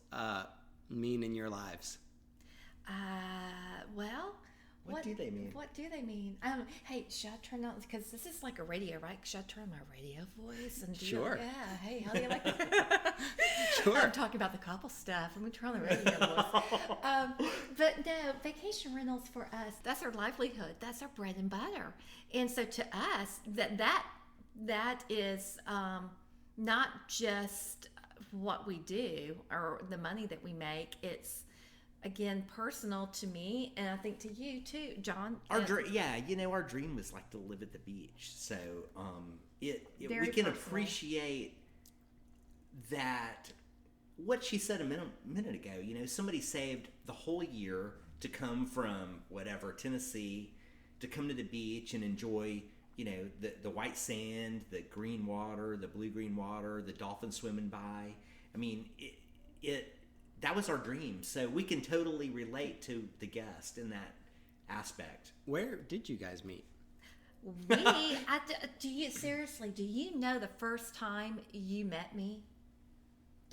mean in your lives? What do they mean? What do they mean? Hey, should I turn on, because this is like a radio, right? Should I turn on my radio voice? And Sure. Yeah. Hey, how do you like that? Sure. I'm talking about the couple stuff. I'm going to turn on the radio voice. But no, vacation rentals for us, that's our livelihood. That's our bread and butter. And so to us, that is not just what we do or the money that we make. It's, again, personal to me, and I think to you too, John. Our dream was like to live at the beach. So we can personal. appreciate that. What she said a minute ago. Somebody saved the whole year to come from whatever Tennessee to come to the beach and enjoy. The white sand, the green water, the blue-green water, the dolphins swimming by. I mean, that was our dream. So we can totally relate to the guest in that aspect. Where did you guys meet? Do you know the first time you met me?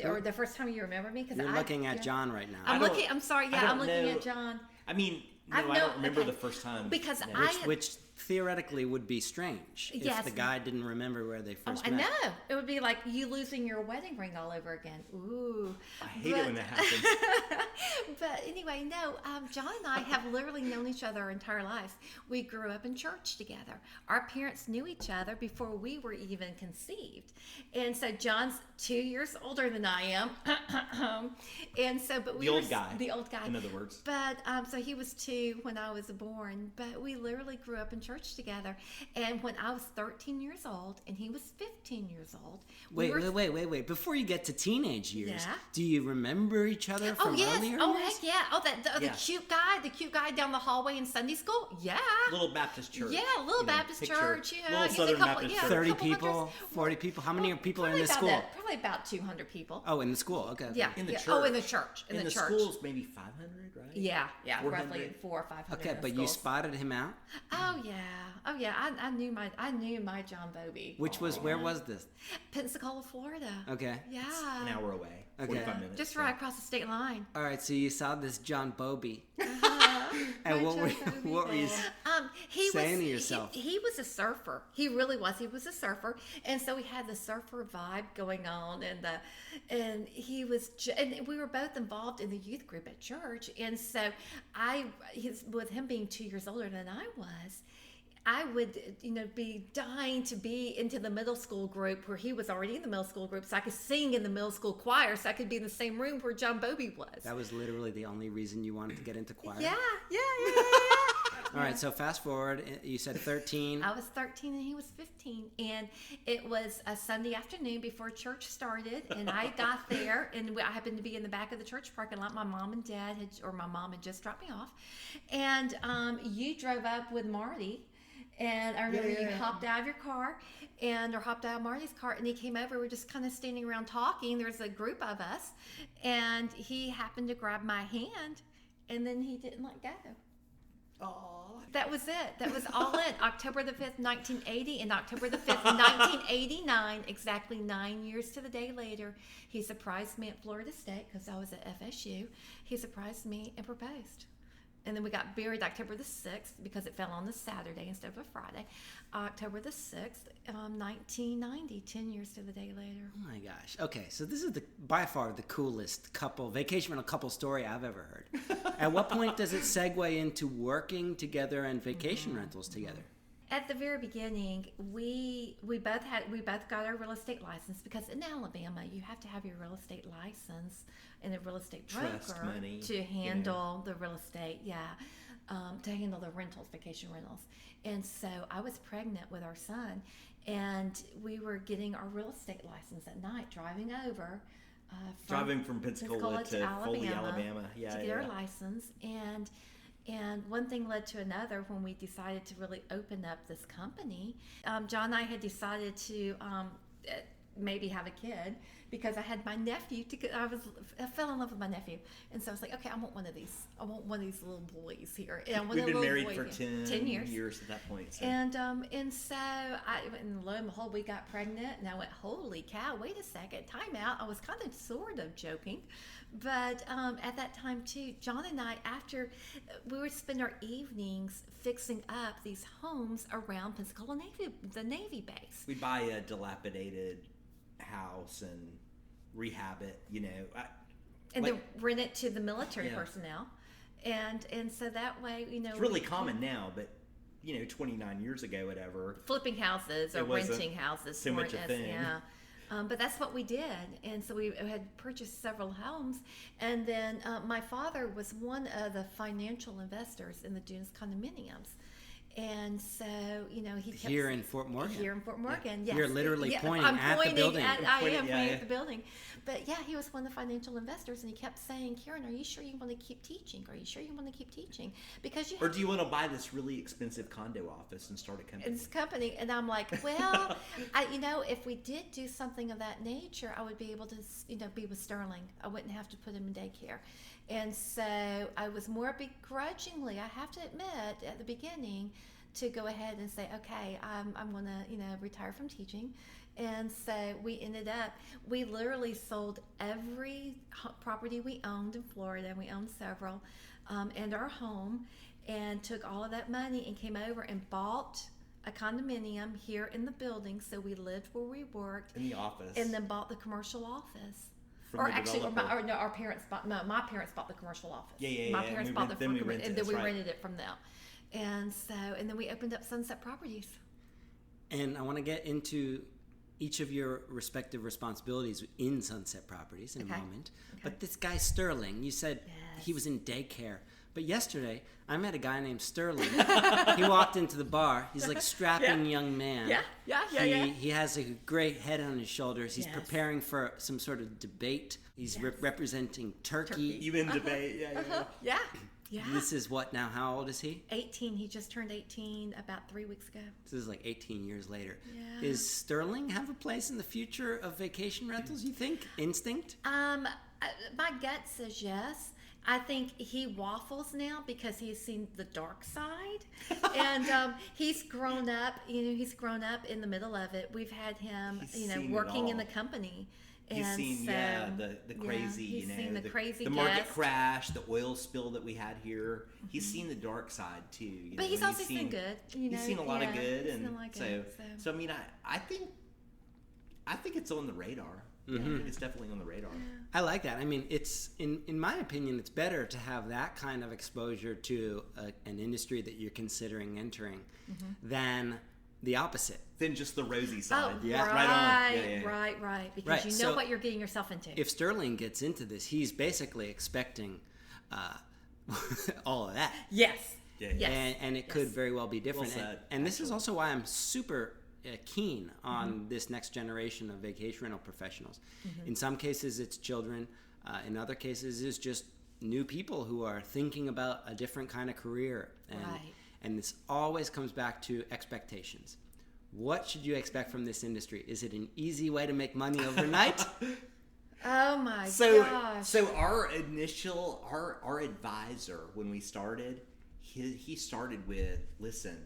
Or the first time you remember me? You're looking at John right now. I'm sorry. Yeah, I'm looking at John. I mean, I don't remember the first time. Because which theoretically would be strange if the guy didn't remember where they first met. I know. It would be like you losing your wedding ring all over again. Ooh. I hate it when that happens. But anyway, no, John and I have literally known each other our entire lives. We grew up in church together. Our parents knew each other before we were even conceived. And so John's 2 years older than I am. And so, but we The old guy, in other words. But so he was 2 when I was born. But we literally grew up in church together. And when I was 13 years old and he was 15 years old. Wait. Before you get to teenage years, Yeah. do you remember each other from earlier Oh, years? heck yeah. Oh, the cute guy down the hallway in Sunday school? Yeah. Little Baptist church. Yeah, little you know, Baptist picture church. Yeah, little he's a Southern couple- Baptist yeah, church. 30 couple people, hundred- 40 people. How many people are in Probably the about school? probably about 200 people. Oh, in the school. Okay. Yeah. In the yeah. church. Oh, in the church. In the church. schools, maybe 500, right? Yeah, 400? roughly 400 or 500. Okay, in the but you schools. spotted him out. Oh yeah. I knew my John Bobe. Which was where was this? Pensacola, Florida. Okay. Yeah. An hour away. Okay. 45 minutes. Just so. right across the state line. All right, so you saw this John Bobe, and My what were John Bobe. what were you? He saying was, to yourself? He was a surfer. He really was. He was a surfer, and so he had the surfer vibe going on, and he was, and we were both involved in the youth group at church, and so with him being 2 years older than I was. I would, be dying to be into the middle school group where he was already in the middle school group, so I could sing in the middle school choir, so I could be in the same room where John Bobe was. That was literally the only reason you wanted to get into choir. Yeah. All right, so fast forward. You said 13. I was 13 and he was 15, and it was a Sunday afternoon before church started, and I got there, and I happened to be in the back of the church parking lot. My mom had just dropped me off, and you drove up with Marty. And I remember you hopped out of your car, or hopped out of Marty's car, and he came over. We were just kind of standing around talking. There's a group of us, and he happened to grab my hand, and then he didn't let go. Oh. That was it. That was all it. October the 5th, 1980, and October the 5th, 1989, exactly 9 years to the day later, he surprised me at Florida State because I was at FSU. He surprised me and proposed. And then we got married October the 6th because it fell on the Saturday instead of a Friday. October the 6th, 1990, 10 years to the day later. Oh my gosh. Okay, so this is by far the coolest vacation rental couple story I've ever heard. At what point does it segue into working together and vacation rentals together? At the very beginning, we both got our real estate license because in Alabama you have to have your real estate license and a real estate Trust broker money, to handle the real estate, to handle the rentals, vacation rentals. And so I was pregnant with our son, and we were getting our real estate license at night, driving over. Driving from Pensacola to Foley, Alabama. To get our license, and one thing led to another when we decided to really open up this company. John and I had decided to maybe have a kid because I had my nephew. I fell in love with my nephew, and so I was like, okay, I want one of these. I want one of these little boys here. And We've been married for 10 years at that point. So. And so lo and behold, we got pregnant, and I went, holy cow! Wait a second, time out. I was kind of sort of joking. But at that time too, John and I, after we would spend our evenings fixing up these homes around Pensacola the Navy base. We'd buy a dilapidated house and rehab it, and then rent it to the military personnel, and so that way, it's really common now, but 29 years ago, whatever, flipping houses or renting houses so much a thing. Yeah. But that's what we did, and so we had purchased several homes, and then my father was one of the financial investors in the Dunes condominiums, and so he kept Here in Fort Morgan. Here in Fort Morgan, yes. You're literally pointing I'm at pointing the building. I am pointing at the building, but yeah, he was one of the financial investors, and he kept saying, "Karen, are you sure you want to keep teaching? Are you sure you want to keep teaching? Because you." Or do you want to buy this really expensive condo office and start a company? It's company, and I'm like, well, if we did do something of that nature, I would be able to, be with Sterling. I wouldn't have to put him in daycare, and so I was more begrudgingly, I have to admit, at the beginning, to go ahead and say, okay, I'm going to, retire from teaching. And so we literally sold every property we owned in Florida, and we owned several, and our home, and took all of that money and came over and bought a condominium here in the building. So we lived where we worked. In the office. And then bought the commercial office. From the developer. Our parents bought, my parents bought the commercial office. Yeah. My parents bought the then we rented, and then we right. rented it from them. And then we opened up Sunset Properties. And I want to get into each of your respective responsibilities in Sunset Properties in a moment. Okay. But this guy Sterling, you said he was in daycare. But yesterday, I met a guy named Sterling. He walked into the bar. He's like strapping young man. He has a great head on his shoulders. He's preparing for some sort of debate. He's representing Turkey. You in debate? Yeah. This is what now? How old is he? 18. He just turned 18 about 3 weeks ago. This is like 18 years later. Yeah. Is Sterling have a place in the future of vacation rentals, you think? Instinct? My gut says yes. I think he waffles now because he's seen the dark side, and he's grown up. He's grown up in the middle of it. We've had him, working in the company. He's seen the crazy, he's seen the crazy the market crash, the oil spill that we had here. Mm-hmm. He's seen the dark side too. But he's also seen good. He's seen a lot of good, and so I mean, I think it's on the radar. Mm-hmm. I think it's definitely on the radar. Yeah. I like that. I mean, it's in my opinion, it's better to have that kind of exposure to an industry that you're considering entering than the opposite. Than just the rosy side. Oh, right on. Right. Because you know what you're getting yourself into. If Sterling gets into this, he's basically expecting all of that. Yes. And it could very well be different. Well said, and this is also why I'm super keen on this next generation of vacation rental professionals. In some cases, it's children. In other cases, it's just new people who are thinking about a different kind of career. And this always comes back to expectations. What should you expect from this industry? Is it an easy way to make money overnight? Oh my gosh. So our advisor, when we started, he started with, listen.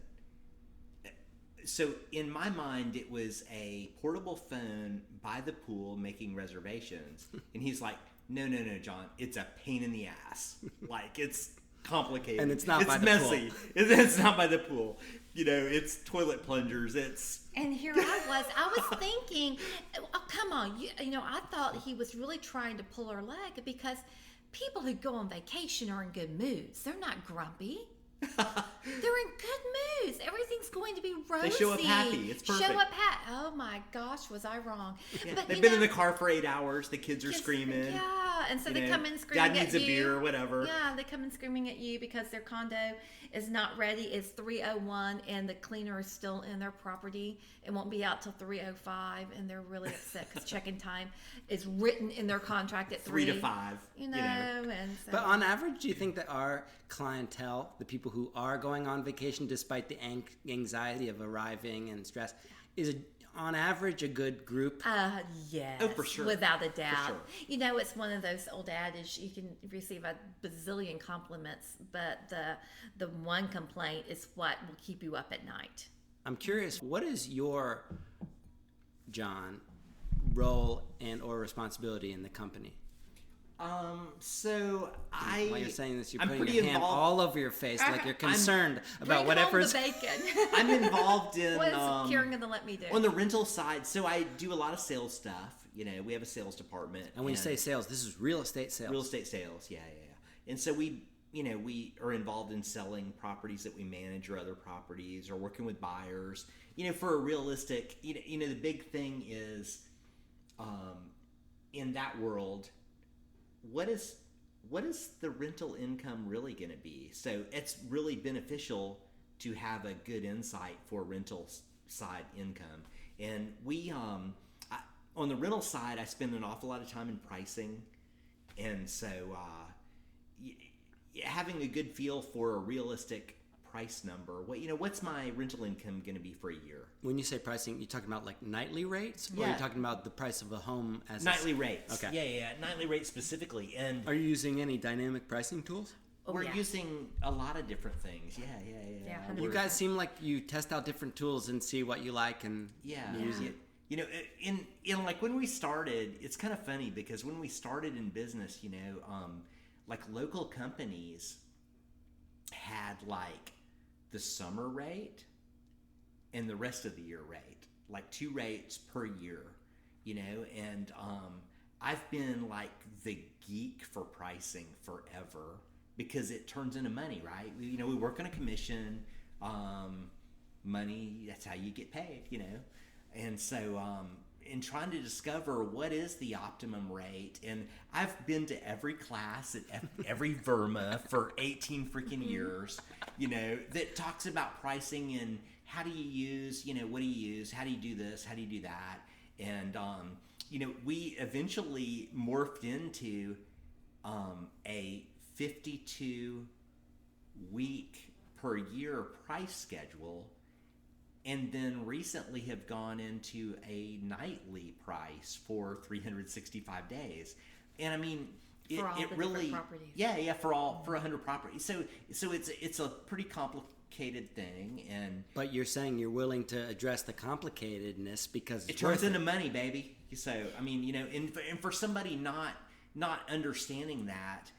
So in my mind, it was a portable phone by the pool making reservations. And he's like, no, John, it's a pain in the ass. Like, it's complicated. And it's not by the messy. pool. It's not by the pool. It's toilet plungers. And here I was thinking, oh, come on. I thought he was really trying to pull our leg because people who go on vacation are in good moods. They're not grumpy. They're in good moods. Everything's going to be rosy. They show up happy. It's perfect. Oh my gosh, was I wrong? Yeah, but they've been in the car for 8 hours. The kids are screaming. Yeah, and so they come in screaming at you. Dad needs a beer or whatever. Yeah, they come in screaming at you because their condo is not ready. It's 3:01 and the cleaner is still in their property. It won't be out till 3:05, and they're really upset because check-in time is written in their contract at 3 to 5. And so. But on average, do you think that our clientele, the people who are going on vacation despite the anxiety of arriving and stress, is on average a good group? Yes. Oh, for sure. Without a doubt. For sure. It's one of those old adage, you can receive a bazillion compliments, but the one complaint is what will keep you up at night. I'm curious, what is your, John, role and or responsibility in the company? So While you're saying this, you're I'm putting pretty your hand involved. all over your face like you're concerned about Bring whatever's... home the bacon. I'm involved in What is Karen going to let me do? on the rental side. So I do a lot of sales stuff. We have a sales department. And when you say sales, this is real estate sales. Real estate sales, yeah. And so we are involved in selling properties that we manage or other properties or working with buyers. For a realistic, the big thing is, in that world, what is the rental income really going to be? So it's really beneficial to have a good insight for rental side income. And we, on the rental side, I spend an awful lot of time in pricing. And so having a good feel for a realistic price number. What's my rental income going to be for a year? When you say pricing, you're talking about like nightly rates, or Yeah. you're talking about the price of a home as Nightly rates. Okay. Yeah, nightly rates specifically. And Are you using any dynamic pricing tools? we're using a lot of different things. Yeah. 100%. You guys seem like you test out different tools and see what you like and use it. In like when we started, it's kind of funny because when we started in business, like local companies had like the summer rate and the rest of the year rate, like 2 rates per year, and I've been like the geek for pricing forever because it turns into money, right? We work on a commission, money, that's how you get paid, and so in trying to discover what is the optimum rate. And I've been to every class at every Verma for 18 freaking years, that talks about pricing and how do you use, what do you use? How do you do this? How do you do that? And, we eventually morphed into a 52-week per year price schedule, and then recently have gone into a nightly price for 365 days. And I mean, it really, properties. For 100 properties. So it's a pretty complicated thing. And but you're saying you're willing to address the complicatedness because it turns into money, baby. So I mean, and for somebody not understanding that,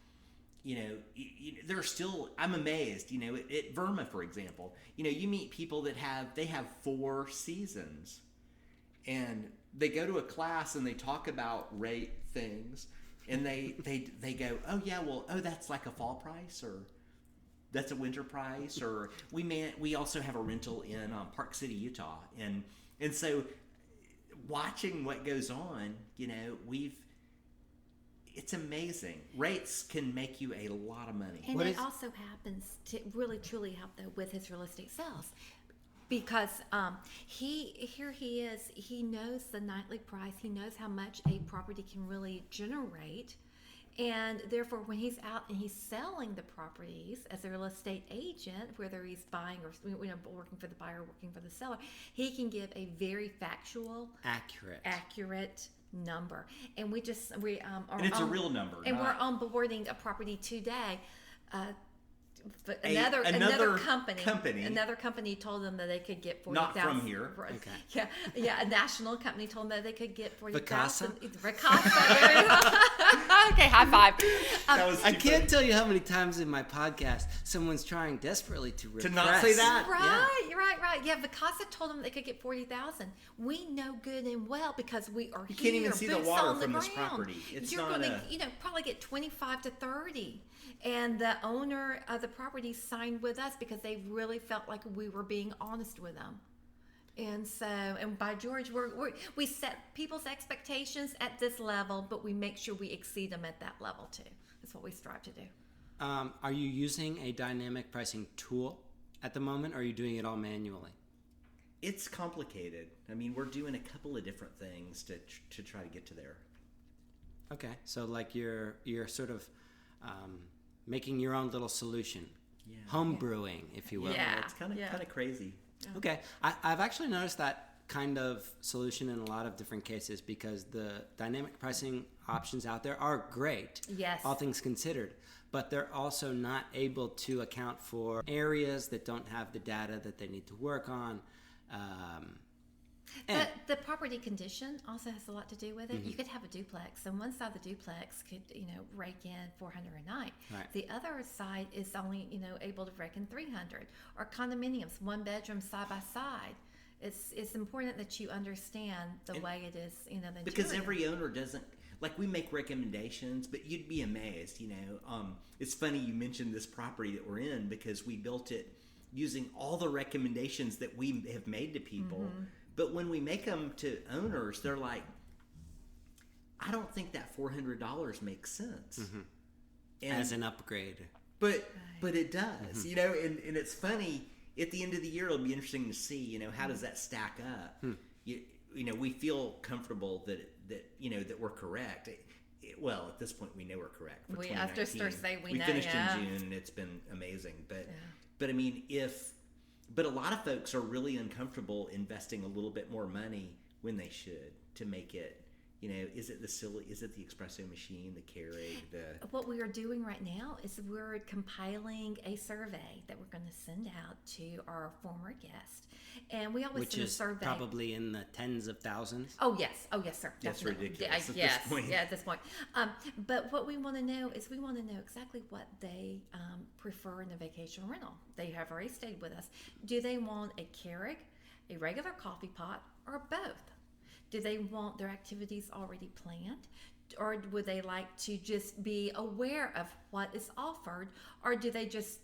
there's still, I'm amazed, at Verma, for example, you meet people that have 4 seasons, and they go to a class and they talk about rate things, and they go, oh yeah, well, that's like a fall price, or that's a winter price, or we also have a rental in Park City, Utah, and so watching what goes on, it's amazing. Rates can make you a lot of money. And it also happens to really truly help though with his real estate sales, because he is. He knows the nightly price. He knows how much a property can really generate, and therefore when he's out and he's selling the properties as a real estate agent, whether he's buying or working for the buyer, or working for the seller, he can give a very factual, accurate number. And we are, and it's a real number, and we're onboarding a property today. But another company told them that they could get 40,000. Not from here. Okay. Yeah. A national company told them that they could get 40,000. Okay, high five. I can't tell you how many times in my podcast someone's trying desperately to not say that. Right. Yeah, Vacasa told them they could get 40,000. We know good and well because we are here. You can't even see the water from this property. You're going to, probably get 25 to 30. And the owner of the property signed with us because they really felt like we were being honest with them. And so, and by George, we set people's expectations at this level, but we make sure we exceed them at that level too. That's what we strive to do. Are you using a dynamic pricing tool at the moment, or are you doing it all manually? It's complicated. I mean, we're doing a couple of different things to try to get to there. Okay, so like you're sort of making your own little solution, home brewing, if you will. Yeah, it's kind of crazy. Yeah. Okay, I've actually noticed that kind of solution in a lot of different cases because the dynamic pricing options out there are great, all things considered, but they're also not able to account for areas that don't have the data that they need to work on. The property condition also has a lot to do with it. Mm-hmm. You could have a duplex, and one side of the duplex could, rake in $400 a night. Right. The other side is only, able to rake in $300. Or condominiums, one bedroom side by side. It's important that you understand the way it is, the because interior. every owner doesn't. Like, we make recommendations, but you'd be amazed. It's funny you mentioned this property that we're in because we built it using all the recommendations that we have made to people. Mm-hmm. But when we make them to owners, they're like, I don't think that $400 makes sense. Mm-hmm. As an upgrade. But it does, and it's funny. At the end of the year, it'll be interesting to see, how does that stack up? We feel comfortable that we're correct. Well, at this point, we know we're correct. For 2019. We finished in June, and it's been amazing. But I mean, But a lot of folks are really uncomfortable investing a little bit more money when they should to make it. Is it the espresso machine, the Keurig, What we are doing right now is we're compiling a survey that we're going to send out to our former guests, and we always send a survey. Which is probably in the tens of thousands. Oh yes, sir. That's definitely. ridiculous. This point. Yeah, at this point. But what we want to know is exactly what they prefer in a vacation rental. They have already stayed with us. Do they want a Keurig, a regular coffee pot, or both? Do they want their activities already planned? Or would they like to just be aware of what is offered? Or do they just,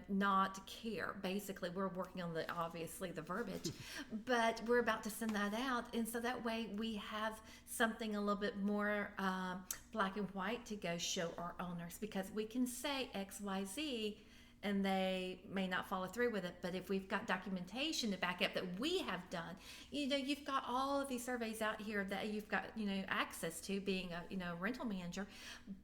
not care? Basically, we're working on obviously the verbiage, but we're about to send that out. And so that way we have something a little bit more black and white to go show our owners, because we can say X, Y, Z, and they may not follow through with it. But if we've got documentation to back up that we have done, you've got all of these surveys out here that you've got, access to, being a rental manager.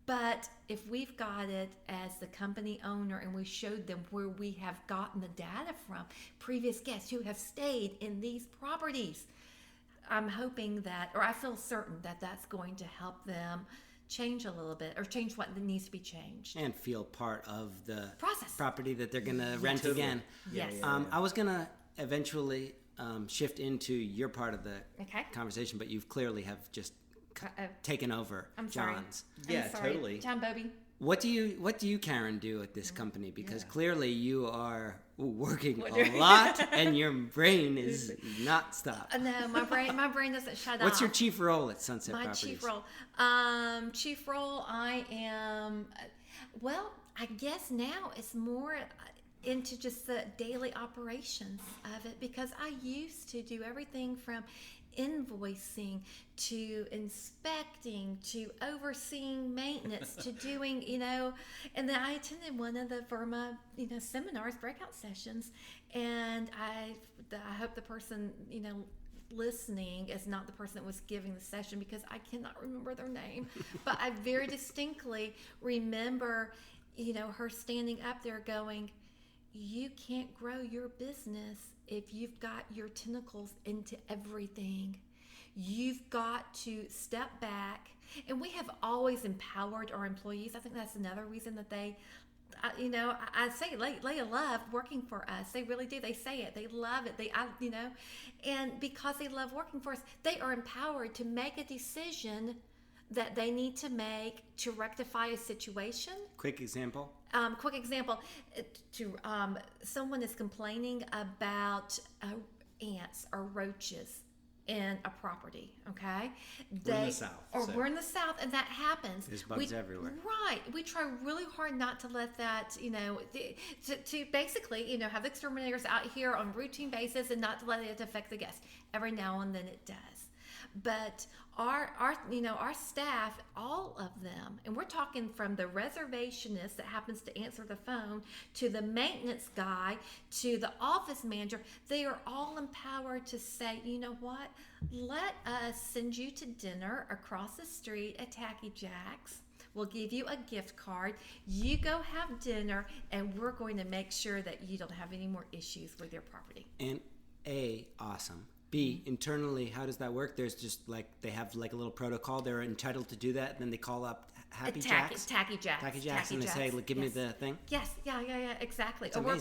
But if we've got it as the company owner and we showed them where we have gotten the data from, previous guests who have stayed in these properties, I'm hoping that, or I feel certain that that's going to help them change a little bit, or change what needs to be changed, and feel part of the process property that they're going to rent again. Yes. I was going to eventually shift into your part of the conversation, but you've clearly have just taken over John's. Yeah, totally. John Bobe. What do you, Karen, do at this company? Because clearly you are working a lot, and your brain is not stopped. No, my brain doesn't shut off. What's your chief role at Sunset My Properties? chief role, I am. Well, I guess now it's more into just the daily operations of it, because I used to do everything from invoicing to inspecting to overseeing maintenance to doing, and then I attended one of the Verma, seminars, breakout sessions, and I hope the person, listening is not the person that was giving the session, because I cannot remember their name, but I very distinctly remember, her standing up there going, you can't grow your business if you've got your tentacles into everything. You've got to step back. And we have always empowered our employees. I think that's another reason that they, I say they love working for us. They really do. They say it. They love it. And because they love working for us, they are empowered to make a decision that they need to make to rectify a situation. Quick example. Someone is complaining about ants or roaches in a property. Okay, we're in the South. We're in the South, and that happens. There's bugs everywhere. Right. We try really hard not to let that, to basically, have the exterminators out here on a routine basis, and not to let it affect the guests. Every now and then it does. But our staff, all of them, and we're talking from the reservationist that happens to answer the phone to the maintenance guy to the office manager, they are all empowered to say, you know what, let us send you to dinner across the street at Tacky Jack's. We'll give you a gift card. You go have dinner, and we're going to make sure that you don't have any more issues with your property. And awesome. B, internally, how does that work? There's just they have a little protocol. They're entitled to do that, and then they call up Tacky Jacks, and they say, "Give me the thing." Yes, yeah, exactly. Or we're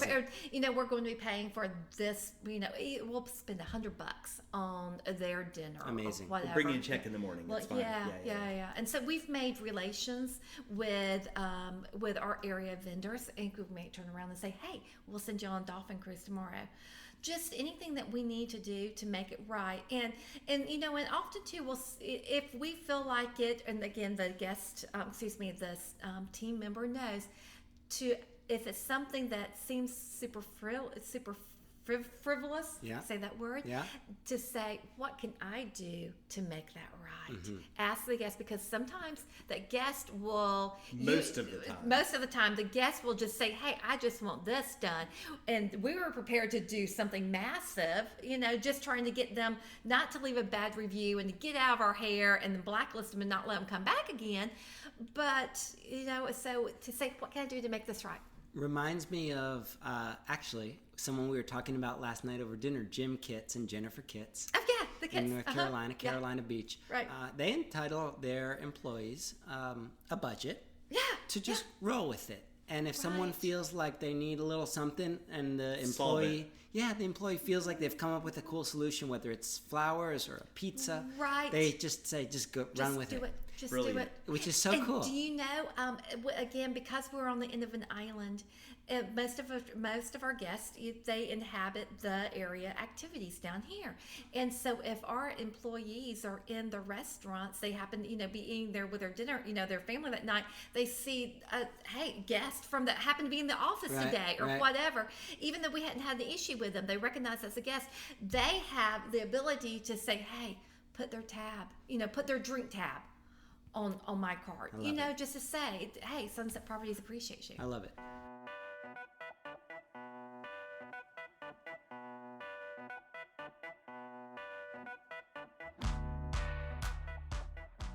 going to be paying for this. We'll spend $100 on their dinner. Amazing. We'll bring you a check in the morning. Well, That's fine. Yeah. And so we've made relations with our area vendors, and we may turn around and say, "Hey, we'll send you on a dolphin cruise tomorrow." Just anything that we need to do to make it right, and often too, if we feel like it, and again, the guest, the team member knows, if it's something that seems super frivolous, say that word, to say, what can I do to make that right? Ask the guest, because sometimes that guest will, most of the time the guest will just say, hey, I just want this done, and we were prepared to do something massive, just trying to get them not to leave a bad review and to get out of our hair and then blacklist them and not let them come back again, but so to say, what can I do to make this right? Reminds me of actually someone we were talking about last night over dinner, Jim Kitts and Jennifer Kitts. Oh yeah, the Kitts. In North Carolina, Carolina Beach. Right. They entitle their employees a budget. Yeah. To just roll with it. And if someone feels like they need a little something, and the employee yeah, the employee feels like they've come up with a cool solution, whether it's flowers or a pizza. Right. They just say, just go run with it. Just Brilliant. do it. Which is so And cool. do you know, again, because we're on the end of an island, most of our guests, they inhabit the area activities down here. And so if our employees are in the restaurants, they happen, be eating there with their dinner, their family that night, they see, hey, guest from that happened to be in the office today or whatever. Even though we hadn't had the issue with them, they recognize us as a guest. They have the ability to say, hey, put their tab, put their drink tab on my card, just to say, hey, Sunset Properties appreciates you. I love it.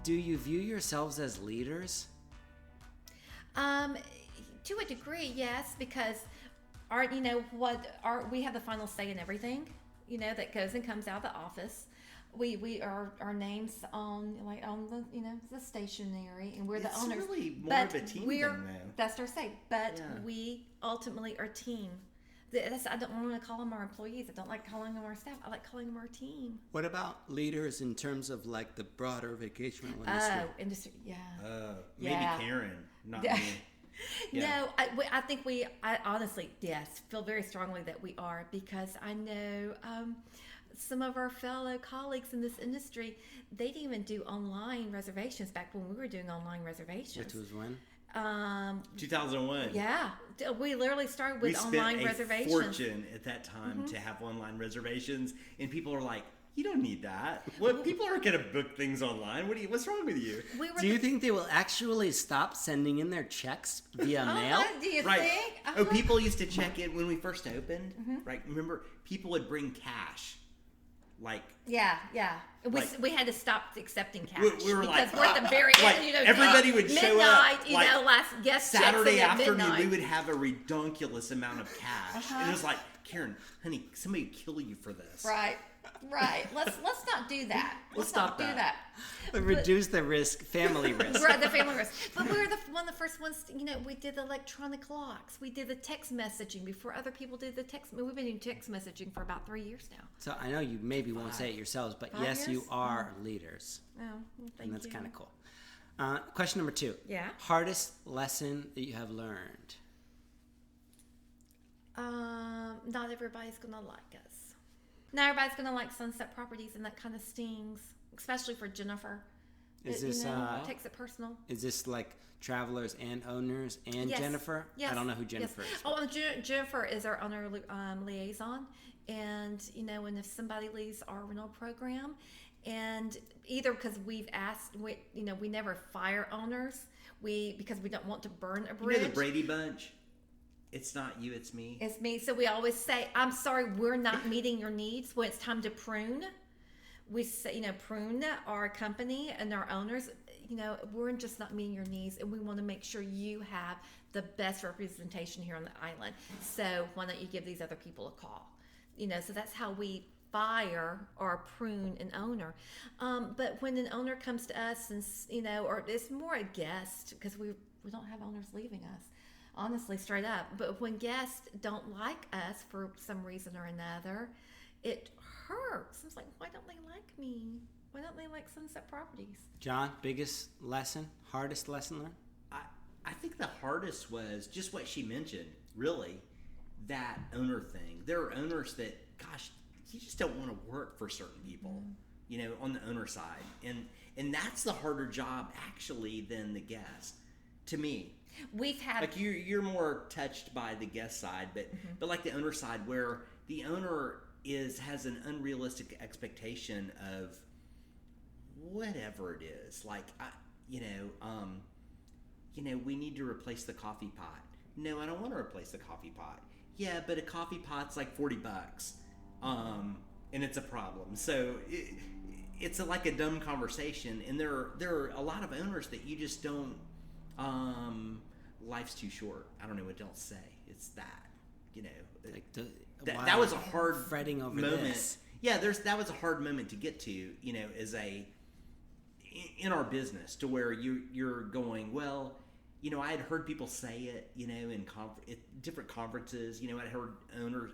Do you view yourselves as leaders? To a degree, yes, because we have the final say in everything, that goes and comes out of the office. We are our names on the stationery, and we're the owners. It's really more of a team thing, though. That's our say, but we ultimately are a team. I don't want to call them our employees. I don't like calling them our staff. I like calling them our team. What about leaders in terms of like the broader vacation rental industry? Oh, industry, yeah. Maybe Karen, not me. No, I think I honestly, yes, feel very strongly that we are, because I know some of our fellow colleagues in this industry, they didn't even do online reservations back when we were doing online reservations. Which was when? 2001. Yeah, we literally started with online reservations. We spent a fortune at that time to have online reservations, and people are like, "You don't need that. What? People aren't going to book things online. What's wrong with you?" Do you think they will actually stop sending in their checks via mail? Do you Right. think? Oh, people used to check in when we first opened. Right? Remember, people would bring cash. Like, yeah. We had to stop accepting cash we were because like, we're at the very end. everybody would show up. Midnight, last guest Saturday checks in at afternoon, midnight. we would have a redonkulous amount of cash, and it was like, Karen, honey, somebody would kill you for this. Right. Let's not do that. Let's stop not do that. that. Reduce the risk, family risk. Right, the family risk. But we were one of the first ones. We did the electronic locks. We did the text messaging before other people did the text. We've been doing text messaging for about 3 years now. So I know you maybe won't say it yourselves, but 5 yes, you years? are leaders. Oh, well, thank And that's you. kind of cool. Question number 2. Yeah. Hardest lesson that you have learned? Not everybody's gonna like us. Not everybody's gonna like Sunset Properties, and that kind of stings, especially for Jennifer. Is this takes it personal. is this like travelers and owners and Yes. Jennifer? Yes. I don't know who Jennifer Yes. is. Oh, Jennifer is our owner liaison, and and if somebody leaves our rental program, and either because we've asked, we never fire owners, because we don't want to burn a bridge. You know the Brady Bunch? It's not you, it's me. It's me. So we always say, I'm sorry, we're not meeting your needs. When it's time to prune, we say, prune our company and our owners. We're just not meeting your needs, and we want to make sure you have the best representation here on the island. So why don't you give these other people a call? So that's how we fire or prune an owner. But when an owner comes to us and, or it's more a guest, because we don't have owners leaving us. Honestly, straight up. But when guests don't like us for some reason or another, it hurts. It's like, why don't they like me? Why don't they like Sunset Properties? John, biggest lesson, hardest lesson learned? I think the hardest was just what she mentioned, really, that owner thing. There are owners that, gosh, you just don't want to work for certain people, on the owner side. And that's the harder job, actually, than the guest, to me. We've had like you're more touched by the guest side, but like the owner side, where the owner has an unrealistic expectation of whatever it is. Like we need to replace the coffee pot. No, I don't want to replace the coffee pot. Yeah, but a coffee pot's like $40, and it's a problem. So it's like a dumb conversation, and there are a lot of owners that you just don't. Life's too short. I don't know what else to say. It's that, Like that was a hard fretting over moment. this. Yeah, that was a hard moment to get to, as in our business, to where you're going, well, I had heard people say it, in different conferences. I'd heard owners,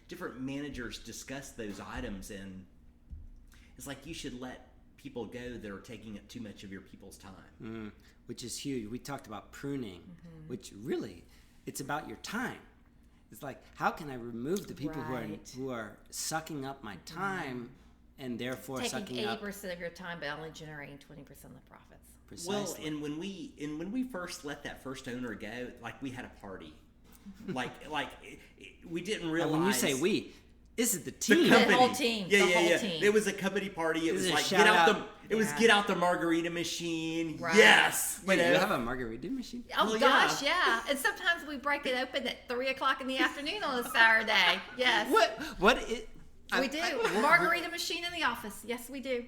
different managers discuss those items, and it's like you should let people go that are taking up too much of your people's time. Which is huge. We talked about pruning, which really, it's about your time. It's like, how can I remove the people who are sucking up my time and therefore taking sucking up 80% of your time, but only generating 20% of the profits. Precisely. Well, and when we first let that first owner go, like we had a party, like we didn't realize. When you say we, this is the team. The company. The whole team. Yeah, the whole team. It was a company party. It was like shout out. get out the margarita machine. Right. Yes. Wait, you have a margarita machine? Oh Well, gosh, yeah. And sometimes we break it open at 3:00 in the afternoon on a Saturday. Yes. What is? We do. Margarita machine in the office. Yes, we do.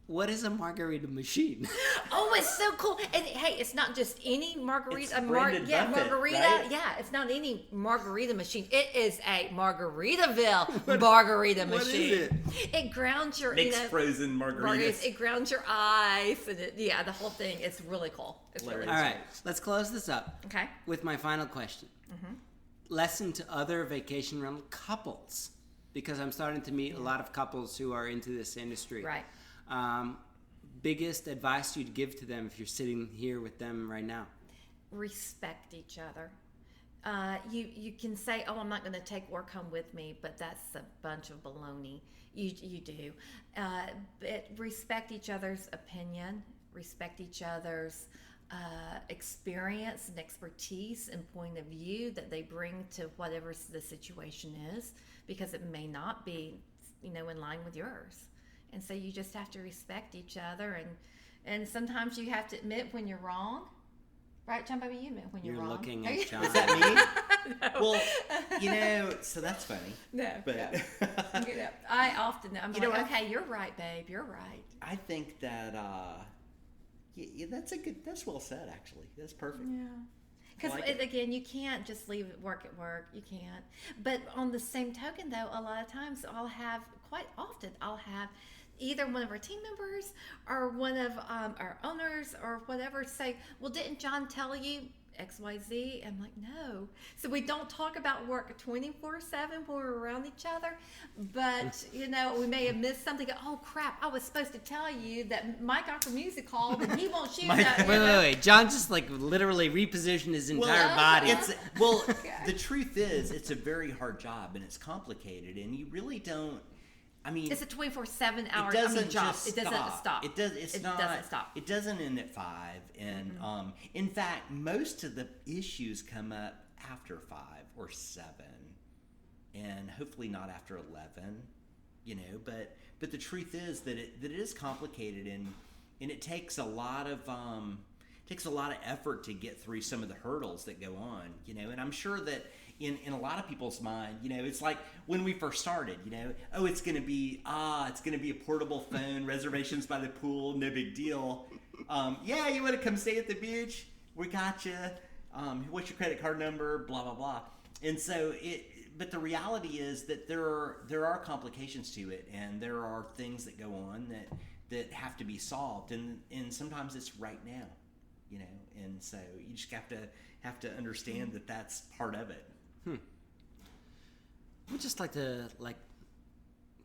What is a margarita machine? Oh, it's so cool. And hey, it's not just any margarita. It's branded Buffett, margarita. right? Yeah, it's not any margarita machine. It is a Margaritaville margarita What machine. is it? It grounds your Makes frozen margaritas. It grounds your ice, and the whole thing. It's really cool. It's really cool. All right, let's close this up. Okay. With my final question. Lesson to other vacation rental couples, because I'm starting to meet a lot of couples who are into this industry. Right. Biggest advice you'd give to them if you're sitting here with them right now? Respect each other. You can say, "Oh, I'm not going to take work home with me," but that's a bunch of baloney. You do. But respect each other's opinion. Respect each other's experience and expertise and point of view that they bring to whatever the situation is, because it may not be, in line with yours. And so you just have to respect each other, and sometimes you have to admit when you're wrong. Right, John Bobe, you admit when you're wrong. You're looking at John. Is that me? No. Well, so that's funny. No, But no. I often, I'm like, okay, you're right, babe, you're right. I think that that's well said, actually. That's perfect. Yeah. Because, like it. again, you can't just leave work at work. You can't. But on the same token, though, a lot of times quite often, I'll have either one of our team members or one of our owners or whatever say, "Well, didn't John tell you XYZ?" I'm like, "No." So we don't talk about work 24/7 when we're around each other. But, we may have missed something. Oh, crap. I was supposed to tell you that Mike Offer Music called and he won't shoot that. Wait. John just literally repositioned his entire body. The truth is, it's a very hard job and it's complicated, and you really don't. I mean, it's a 24/7 hour it doesn't job. just It doesn't stop. It does. It doesn't stop. It doesn't end at 5. And in fact, most of the issues come up after 5 or 7, and hopefully not after 11. But the truth is that it is complicated, and it takes a lot of effort to get through some of the hurdles that go on. And I'm sure that. In a lot of people's mind, it's like when we first started, it's going to be a portable phone, reservations by the pool, no big deal. Yeah, you want to come stay at the beach? We got you. What's your credit card number? Blah, blah, blah. And so but the reality is that there are complications to it, and there are things that go on that have to be solved, and sometimes it's right now, and so you just have to understand that that's part of it. I would just like to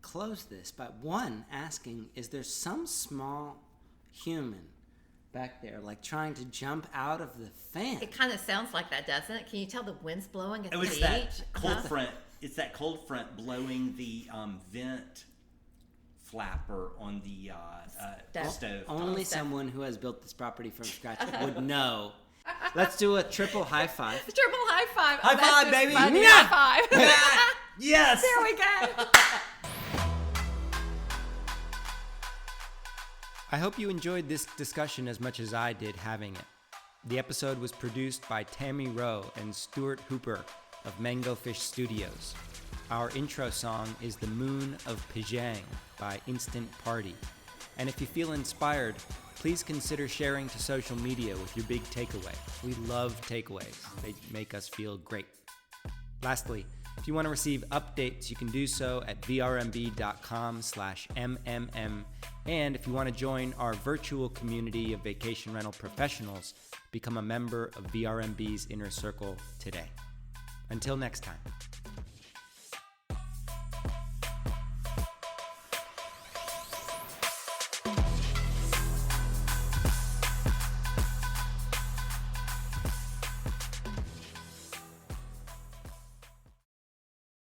close this by asking, is there some small human back there trying to jump out of the fan? It kind of sounds like that, doesn't it? Can you tell the wind's blowing at the beach? That cold front. It's that cold front blowing the vent flapper on the stove. Only someone who has built this property from scratch would know. Let's do a triple high five. Triple high five. High five, baby. High five. Yes. There we go. I hope you enjoyed this discussion as much as I did having it. The episode was produced by Tammy Rowe and Stuart Hooper of Mango Fish Studios. Our intro song is The Moon of Pajang by Instant Party. And if you feel inspired, please consider sharing to social media with your big takeaway. We love takeaways. They make us feel great. Lastly, If you want to receive updates, you can do so at vrmb.com/mmm. And if you want to join our virtual community of vacation rental professionals, become a member of VRMB's Inner Circle today. Until next time.